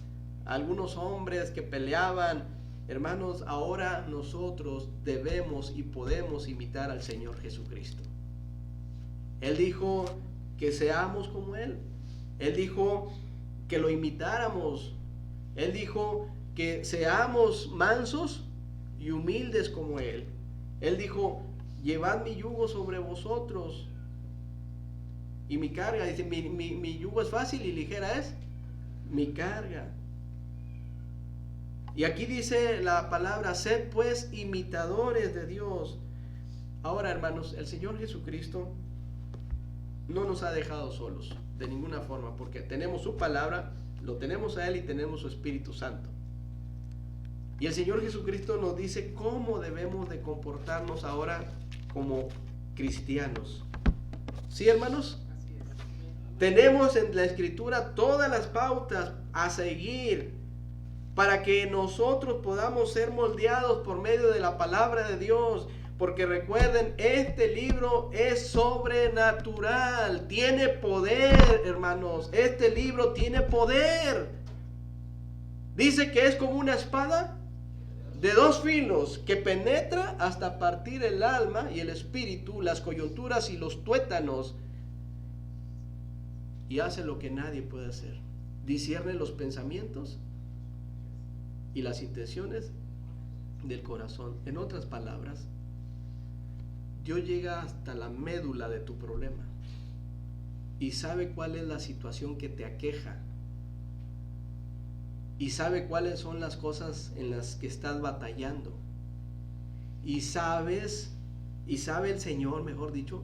a algunos hombres que peleaban, hermanos, ahora nosotros debemos y podemos imitar al Señor Jesucristo. Él dijo que seamos como Él. Él dijo que lo imitáramos. Él dijo que seamos mansos y humildes como Él. Él dijo: llevad mi yugo sobre vosotros y mi carga. Dice: mi yugo es fácil y ligera es mi carga. Y aquí dice la palabra: sed pues imitadores de Dios. Ahora, hermanos, el Señor Jesucristo no nos ha dejado solos de ninguna forma, porque tenemos su palabra, lo tenemos a Él y tenemos su Espíritu Santo. Y el Señor Jesucristo nos dice cómo debemos de comportarnos ahora como cristianos. ¿Sí, hermanos? Tenemos en la Escritura todas las pautas a seguir para que nosotros podamos ser moldeados por medio de la palabra de Dios. Porque recuerden, este libro es sobrenatural, tiene poder, hermanos. Este libro tiene poder. Dice que es como una espada de dos filos que penetra hasta partir el alma y el espíritu, las coyunturas y los tuétanos, y hace lo que nadie puede hacer. Discierne los pensamientos y las intenciones del corazón. En otras palabras, Dios llega hasta la médula de tu problema y sabe cuál es la situación que te aqueja y sabe cuáles son las cosas en las que estás batallando y sabe el Señor, mejor dicho,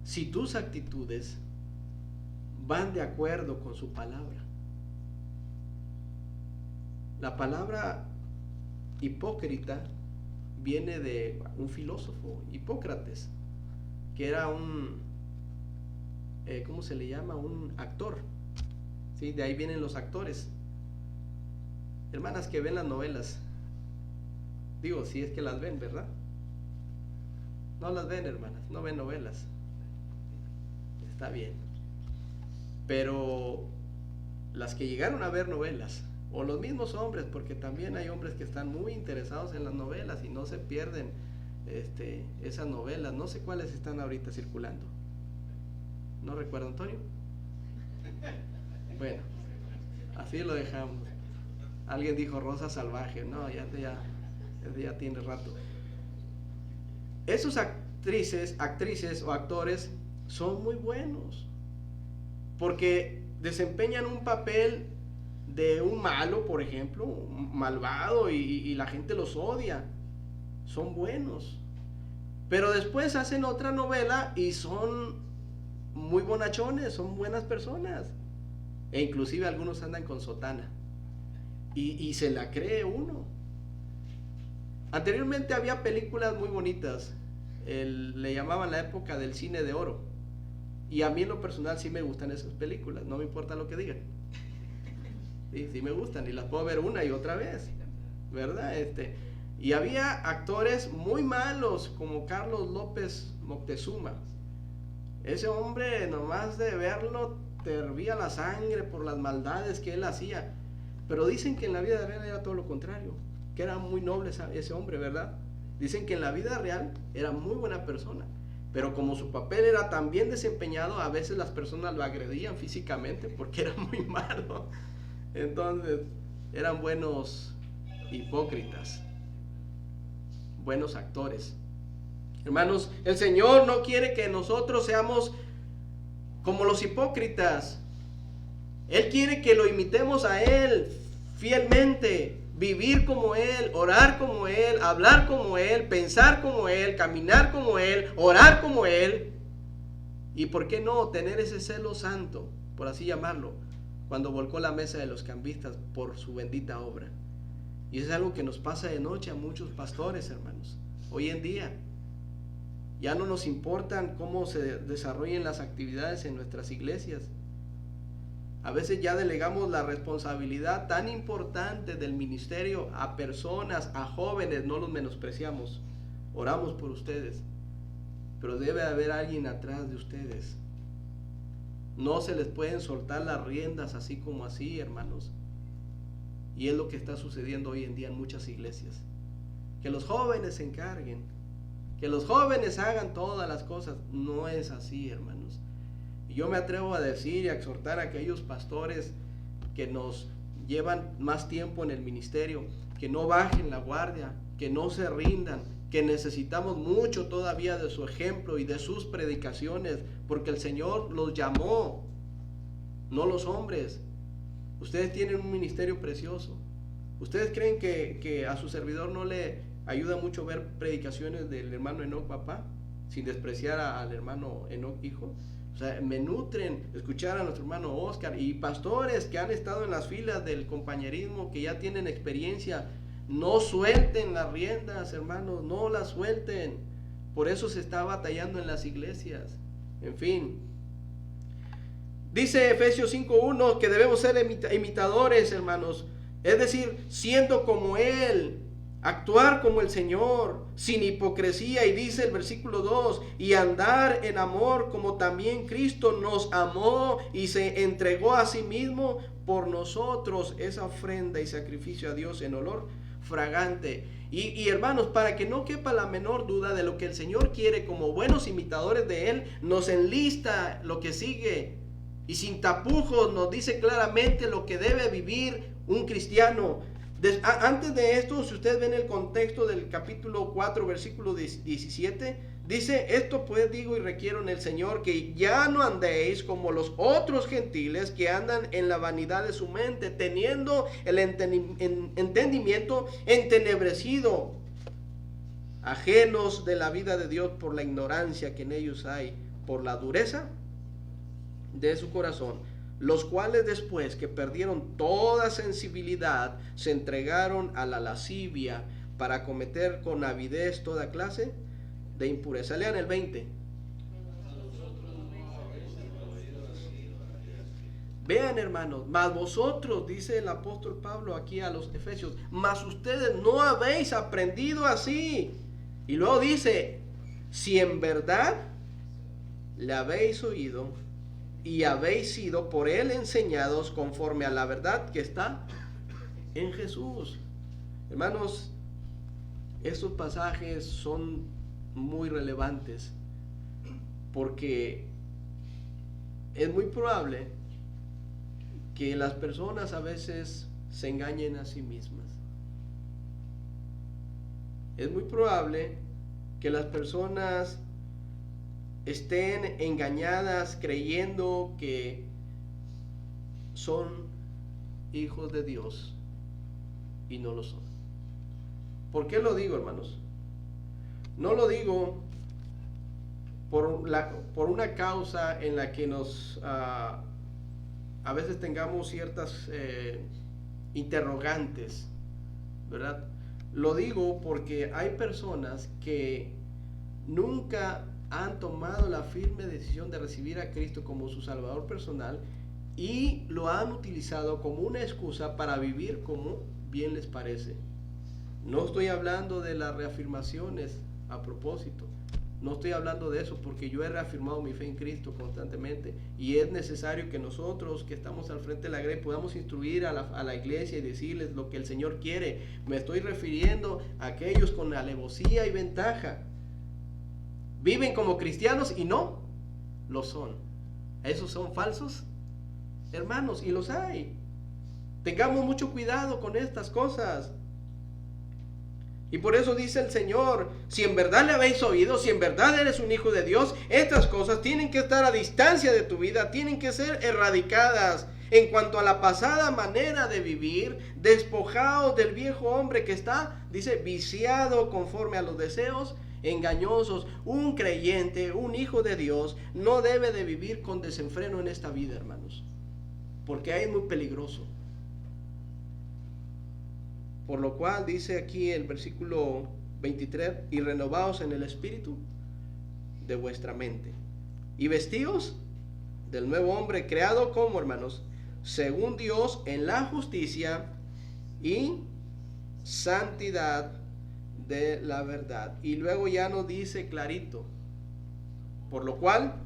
si tus actitudes van de acuerdo con su palabra. La palabra hipócrita viene de un filósofo, Hipócrates, que era un, ¿cómo se le llama? Un actor. ¿Sí? De ahí vienen los actores. Hermanas que ven las novelas, digo, si es que las ven, ¿verdad? No las ven, hermanas, no ven novelas. Está bien. Pero las que llegaron a ver novelas, o los mismos hombres, porque también hay hombres que están muy interesados en las novelas y no se pierden esas novelas. No sé cuáles están ahorita circulando. ¿No recuerdo, Antonio? Bueno, así lo dejamos. Alguien dijo Rosa Salvaje. No, ya tiene rato. Esos actrices o actores son muy buenos, porque desempeñan un papel de un malo, por ejemplo, un malvado, y la gente los odia. Son buenos. Pero después hacen otra novela y son muy bonachones, son buenas personas. E inclusive algunos andan con sotana. Y se la cree uno. Anteriormente había películas muy bonitas. Le llamaban la época del cine de oro. Y a mí en lo personal sí me gustan esas películas. No me importa lo que digan. Sí me gustan y las puedo ver una y otra vez, ¿verdad? Y había actores muy malos como Carlos López Moctezuma. Ese hombre, nomás de verlo te hervía la sangre por las maldades que él hacía. Pero dicen que en la vida real era todo lo contrario, que era muy noble ese hombre, ¿verdad? Dicen que en la vida real era muy buena persona, pero como su papel era tan bien desempeñado, a veces las personas lo agredían físicamente porque era muy malo. Entonces eran buenos hipócritas, buenos actores. Hermanos, el Señor no quiere que nosotros seamos como los hipócritas. Él quiere que lo imitemos a Él fielmente, vivir como Él, orar como Él, hablar como Él, pensar como Él, caminar como Él, orar como Él. Y por qué no tener ese celo santo, por así llamarlo, cuando volcó la mesa de los cambistas por su bendita obra. Y eso es algo que nos pasa de noche a muchos pastores, hermanos. Hoy en día ya no nos importan cómo se desarrollen las actividades en nuestras iglesias. A veces ya delegamos la responsabilidad tan importante del ministerio a personas, a jóvenes. No los menospreciamos, oramos por ustedes, pero debe haber alguien atrás de ustedes. No se les pueden soltar las riendas así como así, hermanos. Y es lo que está sucediendo hoy en día en muchas iglesias. Que los jóvenes se encarguen, que los jóvenes hagan todas las cosas. No es así, hermanos. Y yo me atrevo a decir y a exhortar a aquellos pastores que nos llevan más tiempo en el ministerio, que no bajen la guardia, que no se rindan, que necesitamos mucho todavía de su ejemplo y de sus predicaciones, porque el Señor los llamó, no los hombres. Ustedes tienen un ministerio precioso. ¿Ustedes creen que a su servidor no le ayuda mucho ver predicaciones del hermano Enoch papá, sin despreciar al hermano Enoch hijo? O sea, me nutren escuchar a nuestro hermano Oscar y pastores que han estado en las filas del compañerismo, que ya tienen experiencia. No suelten las riendas, hermanos, no las suelten. Por eso se está batallando en las iglesias. En fin. Dice Efesios 5:1 que debemos ser imitadores, hermanos. Es decir, siendo como Él, actuar como el Señor, sin hipocresía. Y dice el versículo 2, y andar en amor como también Cristo nos amó y se entregó a sí mismo por nosotros, esa ofrenda y sacrificio a Dios en olor fragante. Y hermanos, para que no quepa la menor duda de lo que el Señor quiere, como buenos imitadores de Él, nos enlista lo que sigue. Y sin tapujos nos dice claramente lo que debe vivir un cristiano. Antes de esto, si ustedes ven el contexto del capítulo 4, versículo 17, dice: esto pues digo y requiero en el Señor, que ya no andéis como los otros gentiles que andan en la vanidad de su mente, teniendo el entendimiento entenebrecido, ajenos de la vida de Dios por la ignorancia que en ellos hay, por la dureza de su corazón, los cuales después que perdieron toda sensibilidad, se entregaron a la lascivia para cometer con avidez toda clase de impureza. Lean el 20. Vean, hermanos, mas vosotros, dice el apóstol Pablo aquí a los Efesios, mas ustedes no habéis aprendido así. Y luego dice: si en verdad le habéis oído y habéis sido por Él enseñados conforme a la verdad que está en Jesús. Hermanos, estos pasajes son muy relevantes, porque es muy probable que las personas a veces se engañen a sí mismas. Es muy probable que las personas estén engañadas creyendo que son hijos de Dios y no lo son. ¿Por qué lo digo, hermanos? No lo digo por una causa en la que nos a veces tengamos ciertas interrogantes, ¿verdad? Lo digo porque hay personas que nunca han tomado la firme decisión de recibir a Cristo como su Salvador personal y lo han utilizado como una excusa para vivir como bien les parece. No estoy hablando de las reafirmaciones a propósito. No estoy hablando de eso, porque yo he reafirmado mi fe en Cristo constantemente, y es necesario que nosotros que estamos al frente de la iglesia podamos instruir a la iglesia y decirles lo que el Señor quiere. Me estoy refiriendo a aquellos con alevosía y ventaja. Viven como cristianos y no lo son. ¿Esos son falsos, hermanos? Y los hay. Tengamos mucho cuidado con estas cosas. Y por eso dice el Señor: si en verdad le habéis oído, si en verdad eres un hijo de Dios, estas cosas tienen que estar a distancia de tu vida, tienen que ser erradicadas. En cuanto a la pasada manera de vivir, despojaos del viejo hombre que está, dice, viciado conforme a los deseos engañosos. Un creyente, un hijo de Dios, no debe de vivir con desenfreno en esta vida, hermanos, porque ahí es muy peligroso. Por lo cual dice aquí el versículo 23: y renovaos en el espíritu de vuestra mente, y vestíos del nuevo hombre, creado como, hermanos, según Dios, en la justicia y santidad de la verdad. Y luego ya nos dice clarito: por lo cual,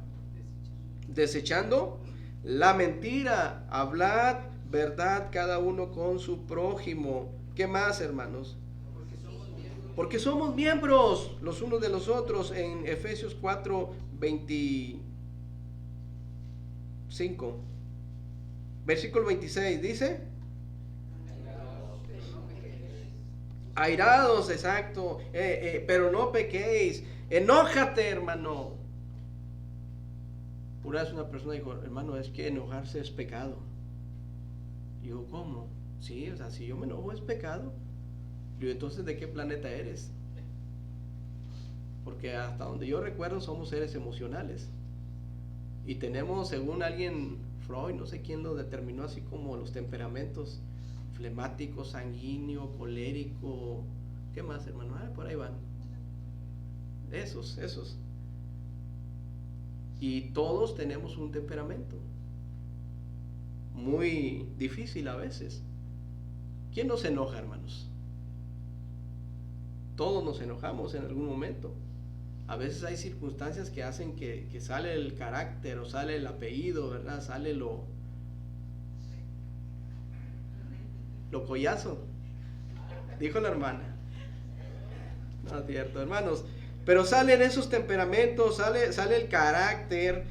desechando la mentira, hablad verdad cada uno con su prójimo. ¿Qué más, hermanos? Porque somos miembros los unos de los otros. En Efesios 4, 25, versículo 26 dice: airados, exacto, pero no pequéis. Enójate, hermano. Una vez una persona dijo: hermano, es que enojarse es pecado. Digo, ¿cómo? Sí, o sea, si yo me enojo es pecado. Digo, entonces, ¿de qué planeta eres? Porque hasta donde yo recuerdo somos seres emocionales. Y tenemos, según alguien, Freud, no sé quién lo determinó, así como los temperamentos: flemático, sanguíneo, colérico. ¿Qué más, hermano? Por ahí van. Esos. Y todos tenemos un temperamento muy difícil a veces. ¿Quién no se enoja, hermanos? Todos nos enojamos en algún momento. A veces hay circunstancias que hacen que sale el carácter, o sale el apellido, ¿verdad? Sale lo collazo, dijo la hermana. No es cierto, hermanos. Pero salen esos temperamentos, sale el carácter,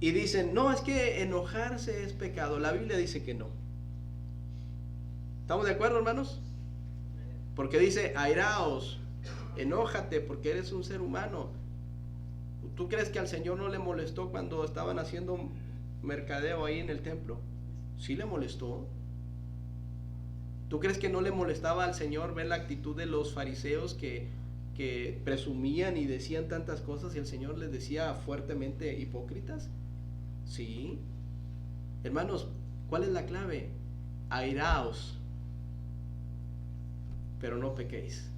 y dicen, no, es que enojarse es pecado. La Biblia dice que no. ¿Estamos de acuerdo, hermanos? Porque dice, airaos, enójate porque eres un ser humano. ¿Tú crees que al Señor no le molestó cuando estaban haciendo mercadeo ahí en el templo? Sí le molestó. ¿Tú crees que no le molestaba al Señor ver la actitud de los fariseos que presumían y decían tantas cosas, y el Señor les decía fuertemente hipócritas? Sí. Hermanos, ¿cuál es la clave? Airaos, pero no pequéis.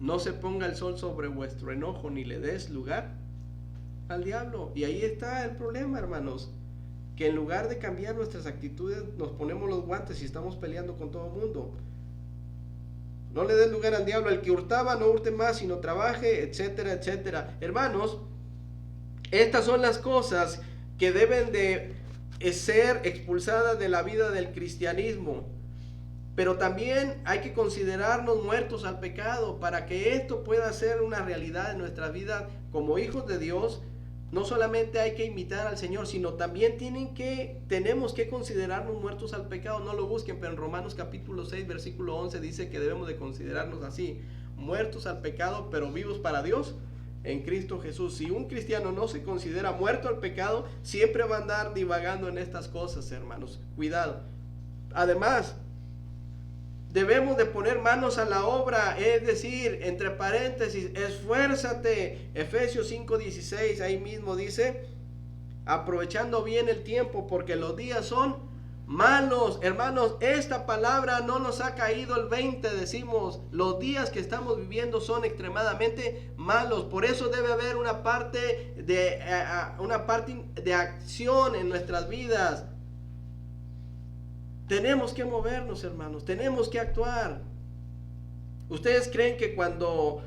No se ponga el sol sobre vuestro enojo, ni le des lugar al diablo. Y ahí está el problema, hermanos, que en lugar de cambiar nuestras actitudes, nos ponemos los guantes y estamos peleando con todo el mundo. No le des lugar al diablo. El que hurtaba, no hurte más, sino trabaje, etcétera, etcétera. Hermanos, estas son las cosas que deben de ser expulsadas de la vida del cristianismo. Pero también hay que considerarnos muertos al pecado para que esto pueda ser una realidad en nuestra vida como hijos de Dios. No solamente hay que imitar al Señor, sino también tenemos que considerarnos muertos al pecado. No lo busquen, pero en Romanos capítulo 6, versículo 11 dice que debemos de considerarnos así: muertos al pecado, pero vivos para Dios en Cristo Jesús. Si un cristiano no se considera muerto al pecado, siempre va a andar divagando en estas cosas, hermanos. Cuidado. Además, debemos de poner manos a la obra, es decir, entre paréntesis, esfuérzate. Efesios 5:16, ahí mismo dice, aprovechando bien el tiempo, porque los días son malos. Hermanos, esta palabra no nos ha caído el 20, decimos, los días que estamos viviendo son extremadamente malos. Por eso debe haber una parte de acción en nuestras vidas. Tenemos que movernos, hermanos, tenemos que actuar. ¿Ustedes creen que cuando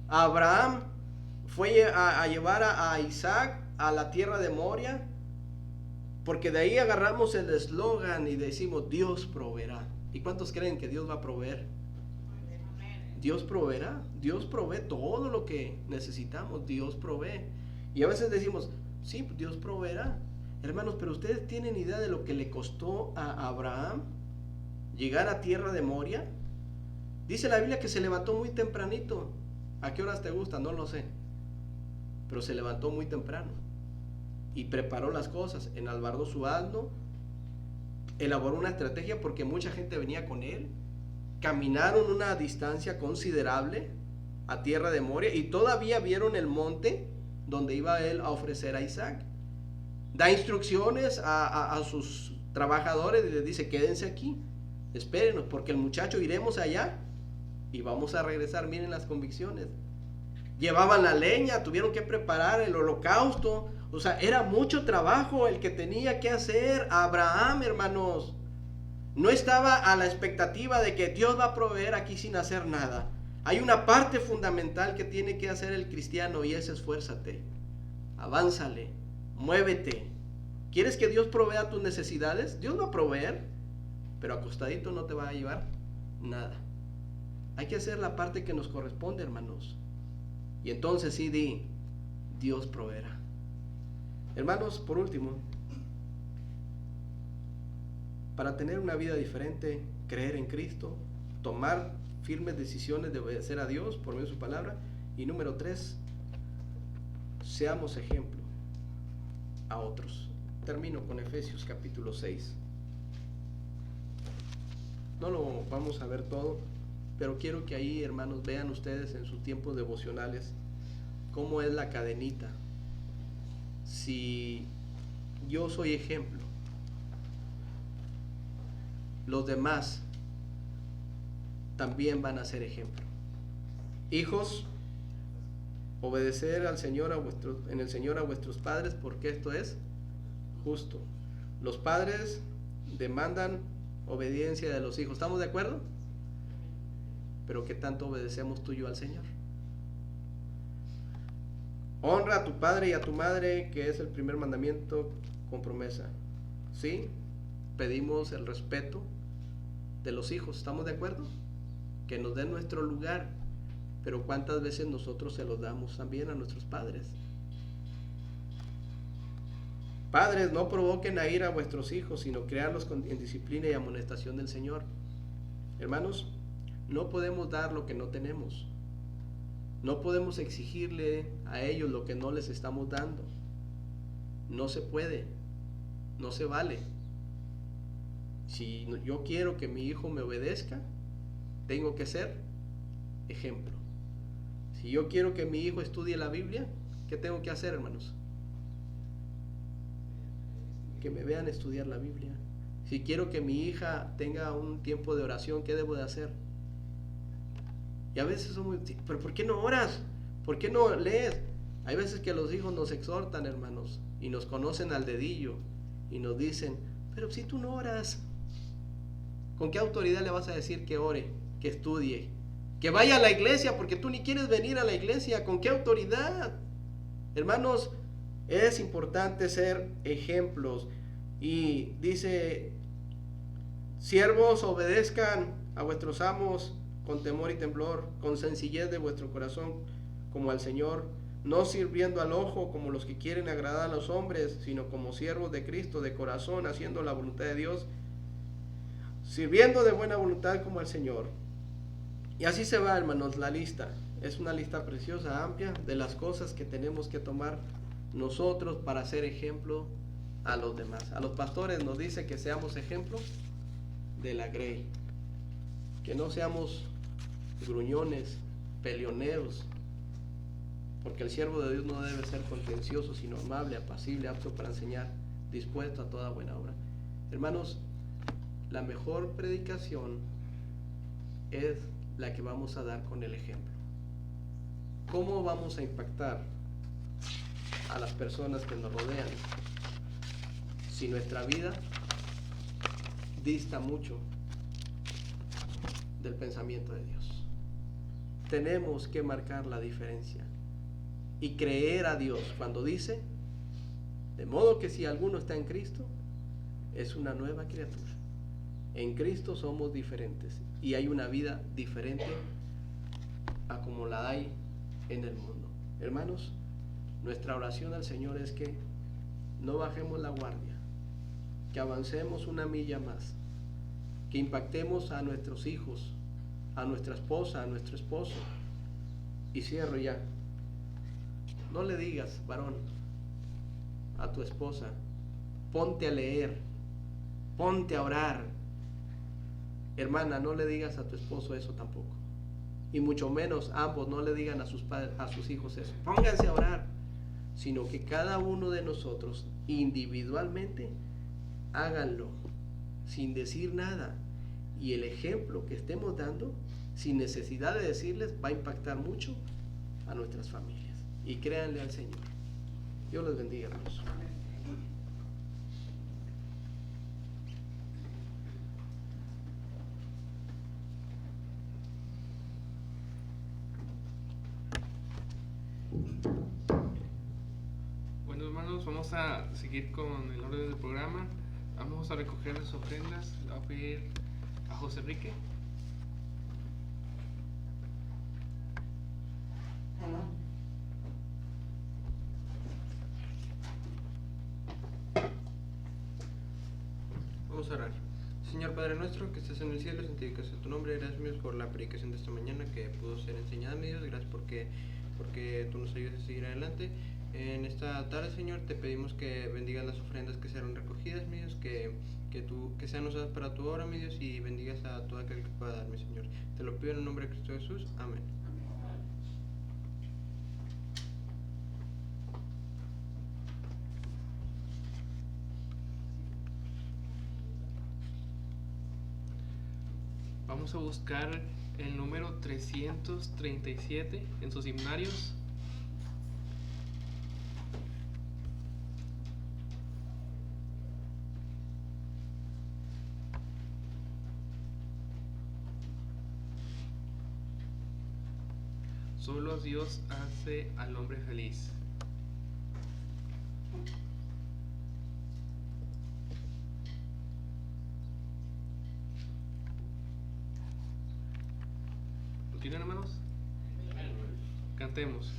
Abraham fue a llevar a Isaac a la tierra de Moria? Porque de ahí agarramos el eslogan y decimos, Dios proveerá. ¿Y cuántos creen que Dios va a proveer? Dios proveerá, Dios provee todo lo que necesitamos, Dios provee. Y a veces decimos, sí, Dios proveerá. Hermanos, pero ustedes tienen idea de lo que le costó a Abraham llegar a tierra de Moria. Dice la Biblia que se levantó muy tempranito. ¿A qué horas te gusta? No lo sé. Pero se levantó muy temprano y preparó las cosas, enalbardó su asno, elaboró una estrategia porque mucha gente venía con él. Caminaron una distancia considerable a tierra de Moria y todavía vieron el monte donde iba él a ofrecer a Isaac. Da instrucciones a sus trabajadores y les dice, quédense aquí, espérenos, porque el muchacho iremos allá y vamos a regresar. Miren las convicciones. Llevaban la leña, tuvieron que preparar el holocausto. O sea, era mucho trabajo el que tenía que hacer Abraham, hermanos. No estaba a la expectativa de que Dios va a proveer aquí sin hacer nada. Hay una parte fundamental que tiene que hacer el cristiano y es esfuérzate, avánzale, muévete. ¿Quieres que Dios provea tus necesidades? Dios va a proveer, pero acostadito no te va a llevar nada. Hay que hacer la parte que nos corresponde, hermanos. Y entonces sí di, Dios proveerá. Hermanos, por último, para tener una vida diferente, creer en Cristo, tomar firmes decisiones de obedecer a Dios por medio de su palabra. Y número 3, seamos ejemplo a otros. Termino con Efesios capítulo 6. No lo vamos a ver todo, pero quiero que ahí, hermanos, vean ustedes en sus tiempos devocionales cómo es la cadenita. si yo soy ejemplo, los demás también van a ser ejemplo. Hijos, obedecer al Señor en el Señor a vuestros padres, porque esto es justo. Los padres demandan obediencia de los hijos. ¿Estamos de acuerdo? Pero ¿qué tanto obedecemos tú y yo al Señor? Honra a tu padre y a tu madre, que es el primer mandamiento con promesa. ¿Sí? Pedimos el respeto de los hijos. ¿Estamos de acuerdo? Que nos den nuestro lugar. Pero ¿cuántas veces nosotros se los damos también a nuestros padres? Padres, no provoquen a ir a vuestros hijos, sino crearlos en disciplina y amonestación del Señor. Hermanos, no podemos dar lo que no tenemos. No podemos exigirle a ellos lo que no les estamos dando. No se puede, no se vale. Si yo quiero que mi hijo me obedezca, tengo que ser ejemplo. Si yo quiero que mi hijo estudie la Biblia, ¿qué tengo que hacer, hermanos? Que me vean estudiar la Biblia. Si quiero que mi hija tenga un tiempo de oración, ¿qué debo de hacer? Y a veces somos, pero ¿por qué no oras? ¿Por qué no lees? Hay veces que los hijos nos exhortan, hermanos, y nos conocen al dedillo y nos dicen, pero si tú no oras, ¿con qué autoridad le vas a decir que ore, que estudie, que vaya a la iglesia, porque tú ni quieres venir a la iglesia? ¿Con qué autoridad? Hermanos, es importante ser ejemplos. Y dice, siervos, obedezcan a vuestros amos con temor y temblor, con sencillez de vuestro corazón como al Señor, no sirviendo al ojo como los que quieren agradar a los hombres, sino como siervos de Cristo, de corazón, haciendo la voluntad de Dios, sirviendo de buena voluntad como al Señor. Y así se va, hermanos, la lista. Es una lista preciosa, amplia, de las cosas que tenemos que tomar nosotros para ser ejemplo a los demás. A los pastores nos dice que seamos ejemplo de la grey, que no seamos gruñones, peleoneros, porque el siervo de Dios no debe ser contencioso, sino amable, apacible, apto para enseñar, dispuesto a toda buena obra. Hermanos, la mejor predicación es la que vamos a dar con el ejemplo. ¿Cómo vamos a impactar a las personas que nos rodean si nuestra vida dista mucho del pensamiento de Dios? Tenemos que marcar la diferencia y creer a Dios cuando dice, de modo que si alguno está en Cristo, es una nueva criatura. En Cristo somos diferentes y hay una vida diferente a como la hay en el mundo. Hermanos, nuestra oración al Señor es que no bajemos la guardia, que avancemos una milla más, que impactemos a nuestros hijos, a nuestra esposa, a nuestro esposo. Y cierro ya. No le digas, varón, a tu esposa, ponte a leer, ponte a orar. Hermana, no le digas a tu esposo eso tampoco. Y mucho menos ambos no le digan a sus padres, a sus hijos eso. Pónganse a orar. Sino que cada uno de nosotros individualmente háganlo sin decir nada. Y el ejemplo que estemos dando, sin necesidad de decirles, va a impactar mucho a nuestras familias. Y créanle al Señor. Dios les bendiga, hermanos. Bueno, hermanos, vamos a seguir con el orden del programa. Vamos a recoger las ofrendas. Le voy a pedir a José Enrique. Vamos a orar. Señor Padre nuestro que estás en el cielo, santificado sea tu nombre. Gracias, Dios, por la predicación de esta mañana que pudo ser enseñada, mi Dios. Gracias porque tú nos ayudas a seguir adelante. En esta tarde, Señor, te pedimos que bendigas las ofrendas que serán recogidas, mi Dios, que sean usadas para tu obra, mi Dios, y bendigas a todo aquel que pueda darme, Señor. Te lo pido en el nombre de Cristo Jesús. Amén. Vamos a buscar el número 337 en sus himnarios. Solo Dios hace al hombre feliz. ¿Lo tienen, hermanos? Cantemos.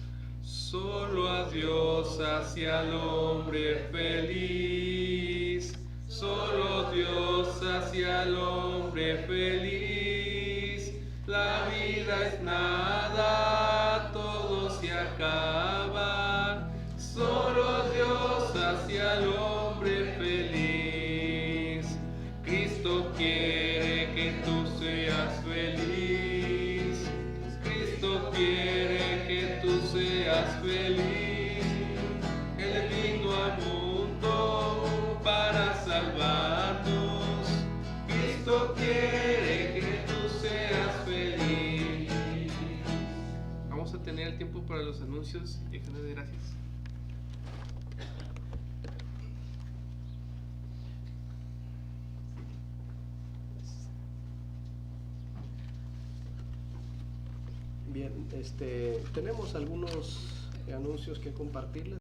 Solo a Dios hace al hombre feliz. Solo Dios hace al hombre feliz. La vida es nada, todo se acaba. Solo Dios hace al hombre feliz. Cristo quiere que tú seas feliz. Cristo quiere que tú seas feliz. Él vino al mundo para salvarnos. Cristo quiere que tú seas feliz. Vamos a tener el tiempo para los anuncios y acciones de gracias. Bien, tenemos algunos anuncios que compartirles.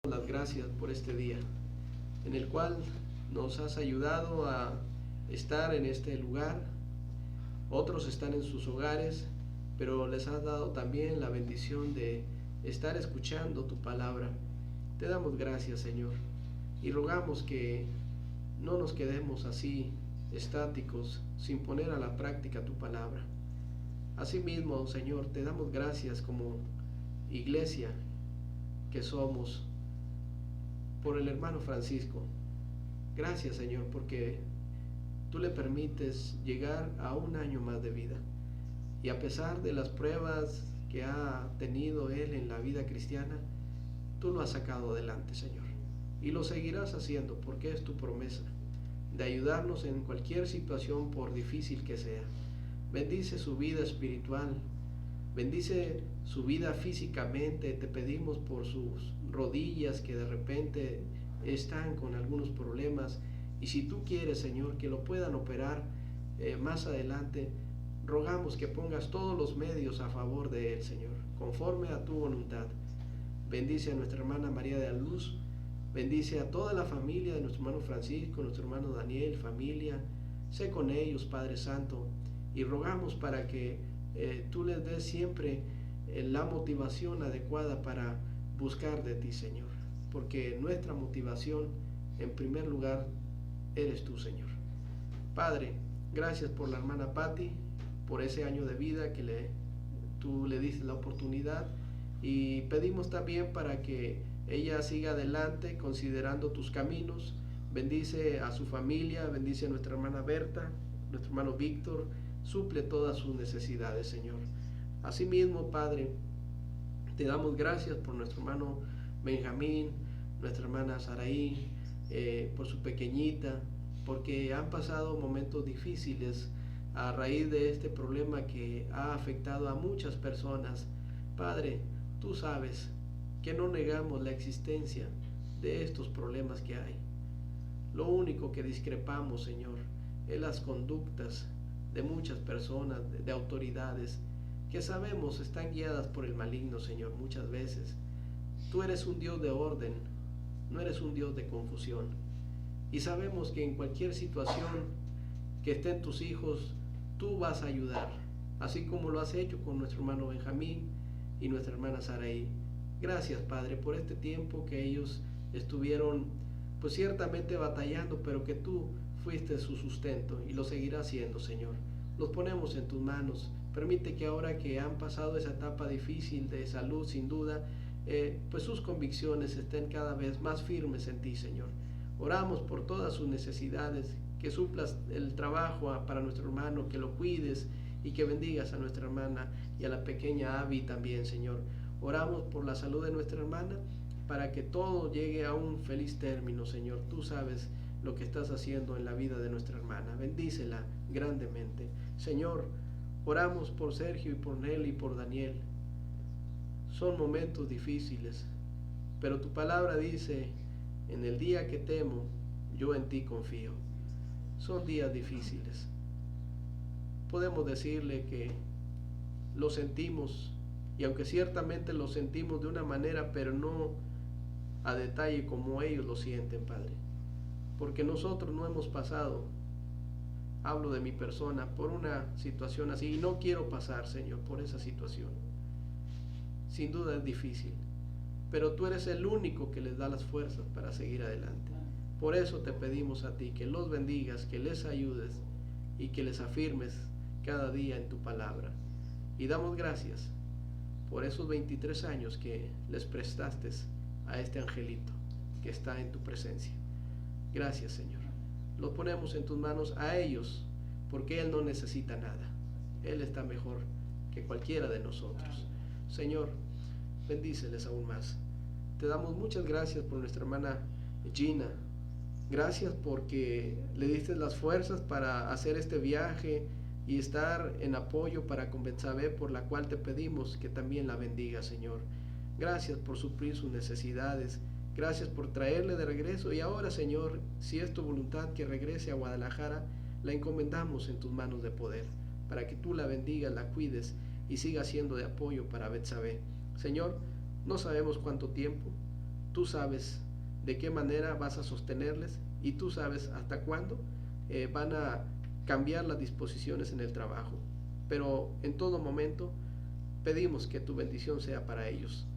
Las gracias por este día en el cual nos has ayudado a estar en este lugar. Otros están en sus hogares, pero les has dado también la bendición de estar escuchando tu palabra. Te damos gracias, Señor, y rogamos que no nos quedemos así estáticos sin poner a la práctica tu palabra. Asimismo, Señor, te damos gracias como iglesia que somos por el hermano Francisco. Gracias, Señor, porque tú le permites llegar a un año más de vida. Y a pesar de las pruebas que ha tenido él en la vida cristiana, tú lo has sacado adelante, Señor. Y lo seguirás haciendo porque es tu promesa de ayudarnos en cualquier situación por difícil que sea. Bendice su vida espiritual, bendice su vida físicamente. Te pedimos por sus rodillas que de repente están con algunos problemas, y si tú quieres, Señor, que lo puedan operar más adelante, rogamos que pongas todos los medios a favor de él, Señor, conforme a tu voluntad. Bendice a nuestra hermana María de la Luz, bendice a toda la familia de nuestro hermano Francisco, nuestro hermano Daniel, familia. Sé con ellos, Padre Santo, y rogamos para que tú les des siempre la motivación adecuada para buscar de ti, Señor, porque nuestra motivación en primer lugar eres tú, Señor. Padre, gracias por la hermana Patti, por ese año de vida que tú le diste la oportunidad, y pedimos también para que ella siga adelante considerando tus caminos. Bendice a su familia, bendice a nuestra hermana Berta, nuestro hermano Víctor, suple todas sus necesidades, Señor. Asimismo, Padre, te damos gracias por nuestro hermano Benjamín, nuestra hermana Saraí, por su pequeñita, porque han pasado momentos difíciles a raíz de este problema que ha afectado a muchas personas. Padre, tú sabes que no negamos la existencia de estos problemas que hay. Lo único que discrepamos, Señor, es las conductas de muchas personas, de autoridades, que sabemos están guiadas por el maligno, Señor, muchas veces. Tú eres un Dios de orden, no eres un Dios de confusión. Y sabemos que en cualquier situación que estén tus hijos, tú vas a ayudar, así como lo has hecho con nuestro hermano Benjamín y nuestra hermana Saraí. Gracias, Padre, por este tiempo que ellos estuvieron, pues ciertamente batallando, pero que tú fuiste su sustento y lo seguirás siendo, Señor. Los ponemos en tus manos. Permite que ahora que han pasado esa etapa difícil de salud, sin duda, pues sus convicciones estén cada vez más firmes en ti, Señor. Oramos por todas sus necesidades, que suplas el trabajo para nuestro hermano, que lo cuides y que bendigas a nuestra hermana y a la pequeña Abby también, Señor. Oramos por la salud de nuestra hermana para que todo llegue a un feliz término, Señor. Tú sabes lo que estás haciendo en la vida de nuestra hermana. Bendícela grandemente. Señor, oramos por Sergio y por Nelly y por Daniel. Son momentos difíciles, pero tu palabra dice, en el día que temo, yo en ti confío. Son días difíciles. Podemos decirle que lo sentimos, y aunque ciertamente lo sentimos de una manera, pero no a detalle como ellos lo sienten, Padre. Porque nosotros no hemos pasado, hablo de mi persona, por una situación así, y no quiero pasar, Señor, por esa situación. Sin duda es difícil, pero tú eres el único que les da las fuerzas para seguir adelante. Por eso te pedimos a ti que los bendigas, que les ayudes y que les afirmes cada día en tu palabra. Y damos gracias por esos 23 años que les prestaste a este angelito que está en tu presencia. Gracias, Señor. Los ponemos en tus manos a ellos, porque Él no necesita nada. Él está mejor que cualquiera de nosotros. Señor, bendíceles aún más. Te damos muchas gracias por nuestra hermana Gina. Gracias porque le diste las fuerzas para hacer este viaje y estar en apoyo para con Betsabé, por la cual te pedimos que también la bendiga, Señor. Gracias por suplir sus necesidades. Gracias por traerle de regreso. Y ahora, Señor, si es tu voluntad que regrese a Guadalajara, la encomendamos en tus manos de poder, para que tú la bendigas, la cuides y siga siendo de apoyo para Betsabé. Señor, no sabemos cuánto tiempo. Tú sabes de qué manera vas a sostenerles y tú sabes hasta cuándo van a cambiar las disposiciones en el trabajo. Pero en todo momento pedimos que tu bendición sea para ellos.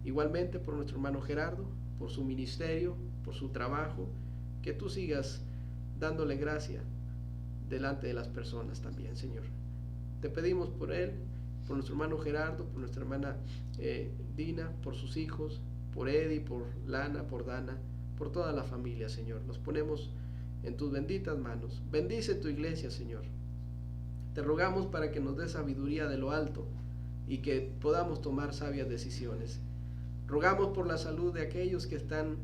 Igualmente por nuestro hermano Gerardo, por su ministerio, por su trabajo, que tú sigas dándole gracia delante de las personas también, Señor. Te pedimos por él, por nuestro hermano Gerardo, por nuestra hermana Dina, por sus hijos, por Eddie, por Lana, por Dana, por toda la familia, Señor. Los ponemos en tus benditas manos. Bendice tu iglesia, Señor. Te rogamos para que nos dé sabiduría de lo alto y que podamos tomar sabias decisiones. Rogamos por la salud de aquellos que están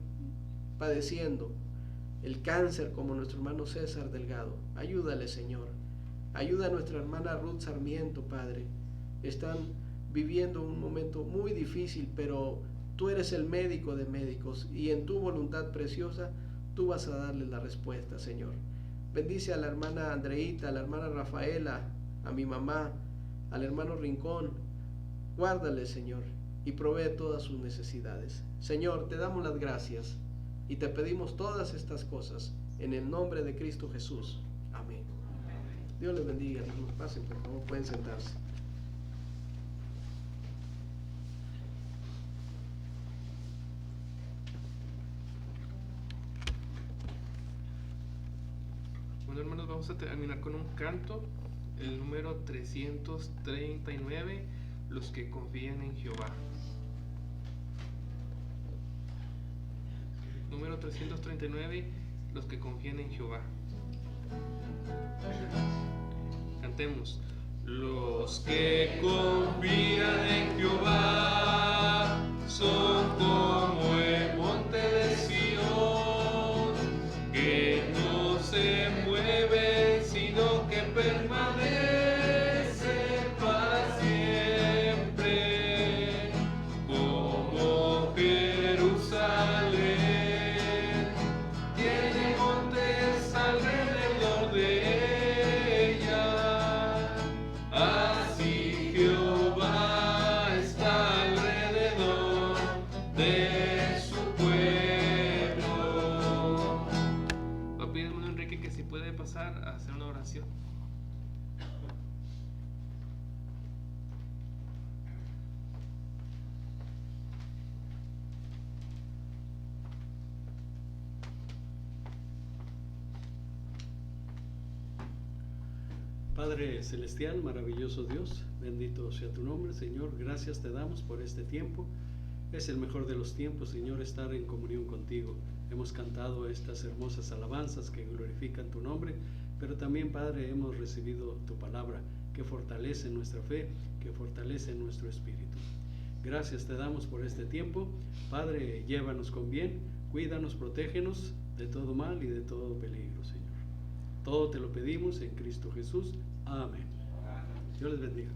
padeciendo el cáncer, como nuestro hermano César Delgado. Ayúdale, Señor. Ayuda a nuestra hermana Ruth Sarmiento, Padre. Están viviendo un momento muy difícil, pero tú eres el médico de médicos y en tu voluntad preciosa tú vas a darle la respuesta, Señor. Bendice a la hermana Andreita, a la hermana Rafaela, a mi mamá, al hermano Rincón. Guárdale, Señor, y provee todas sus necesidades. Señor, te damos las gracias y te pedimos todas estas cosas en el nombre de Cristo Jesús. Amén. Dios les bendiga, hermanos. Pasen, por favor, pueden sentarse. Bueno, hermanos, vamos a terminar con un canto, el número 339, los que confían en Jehová. Número 339, los que confían en Jehová. Cantemos. Los que confían en Jehová son como el monte de Sión, que no se mueve, sino que permanece para siempre, como Jerusalén, tiene montes alrededor de ella. Padre celestial, maravilloso Dios, bendito sea tu nombre, Señor. Gracias te damos por este tiempo. Es el mejor de los tiempos, Señor, estar en comunión contigo. Hemos cantado estas hermosas alabanzas que glorifican tu nombre, pero también, Padre, hemos recibido tu palabra que fortalece nuestra fe, que fortalece nuestro espíritu. Gracias te damos por este tiempo. Padre, llévanos con bien, cuídanos, protégenos de todo mal y de todo peligro, Señor. Todo te lo pedimos en Cristo Jesús. Amén. Dios les bendiga.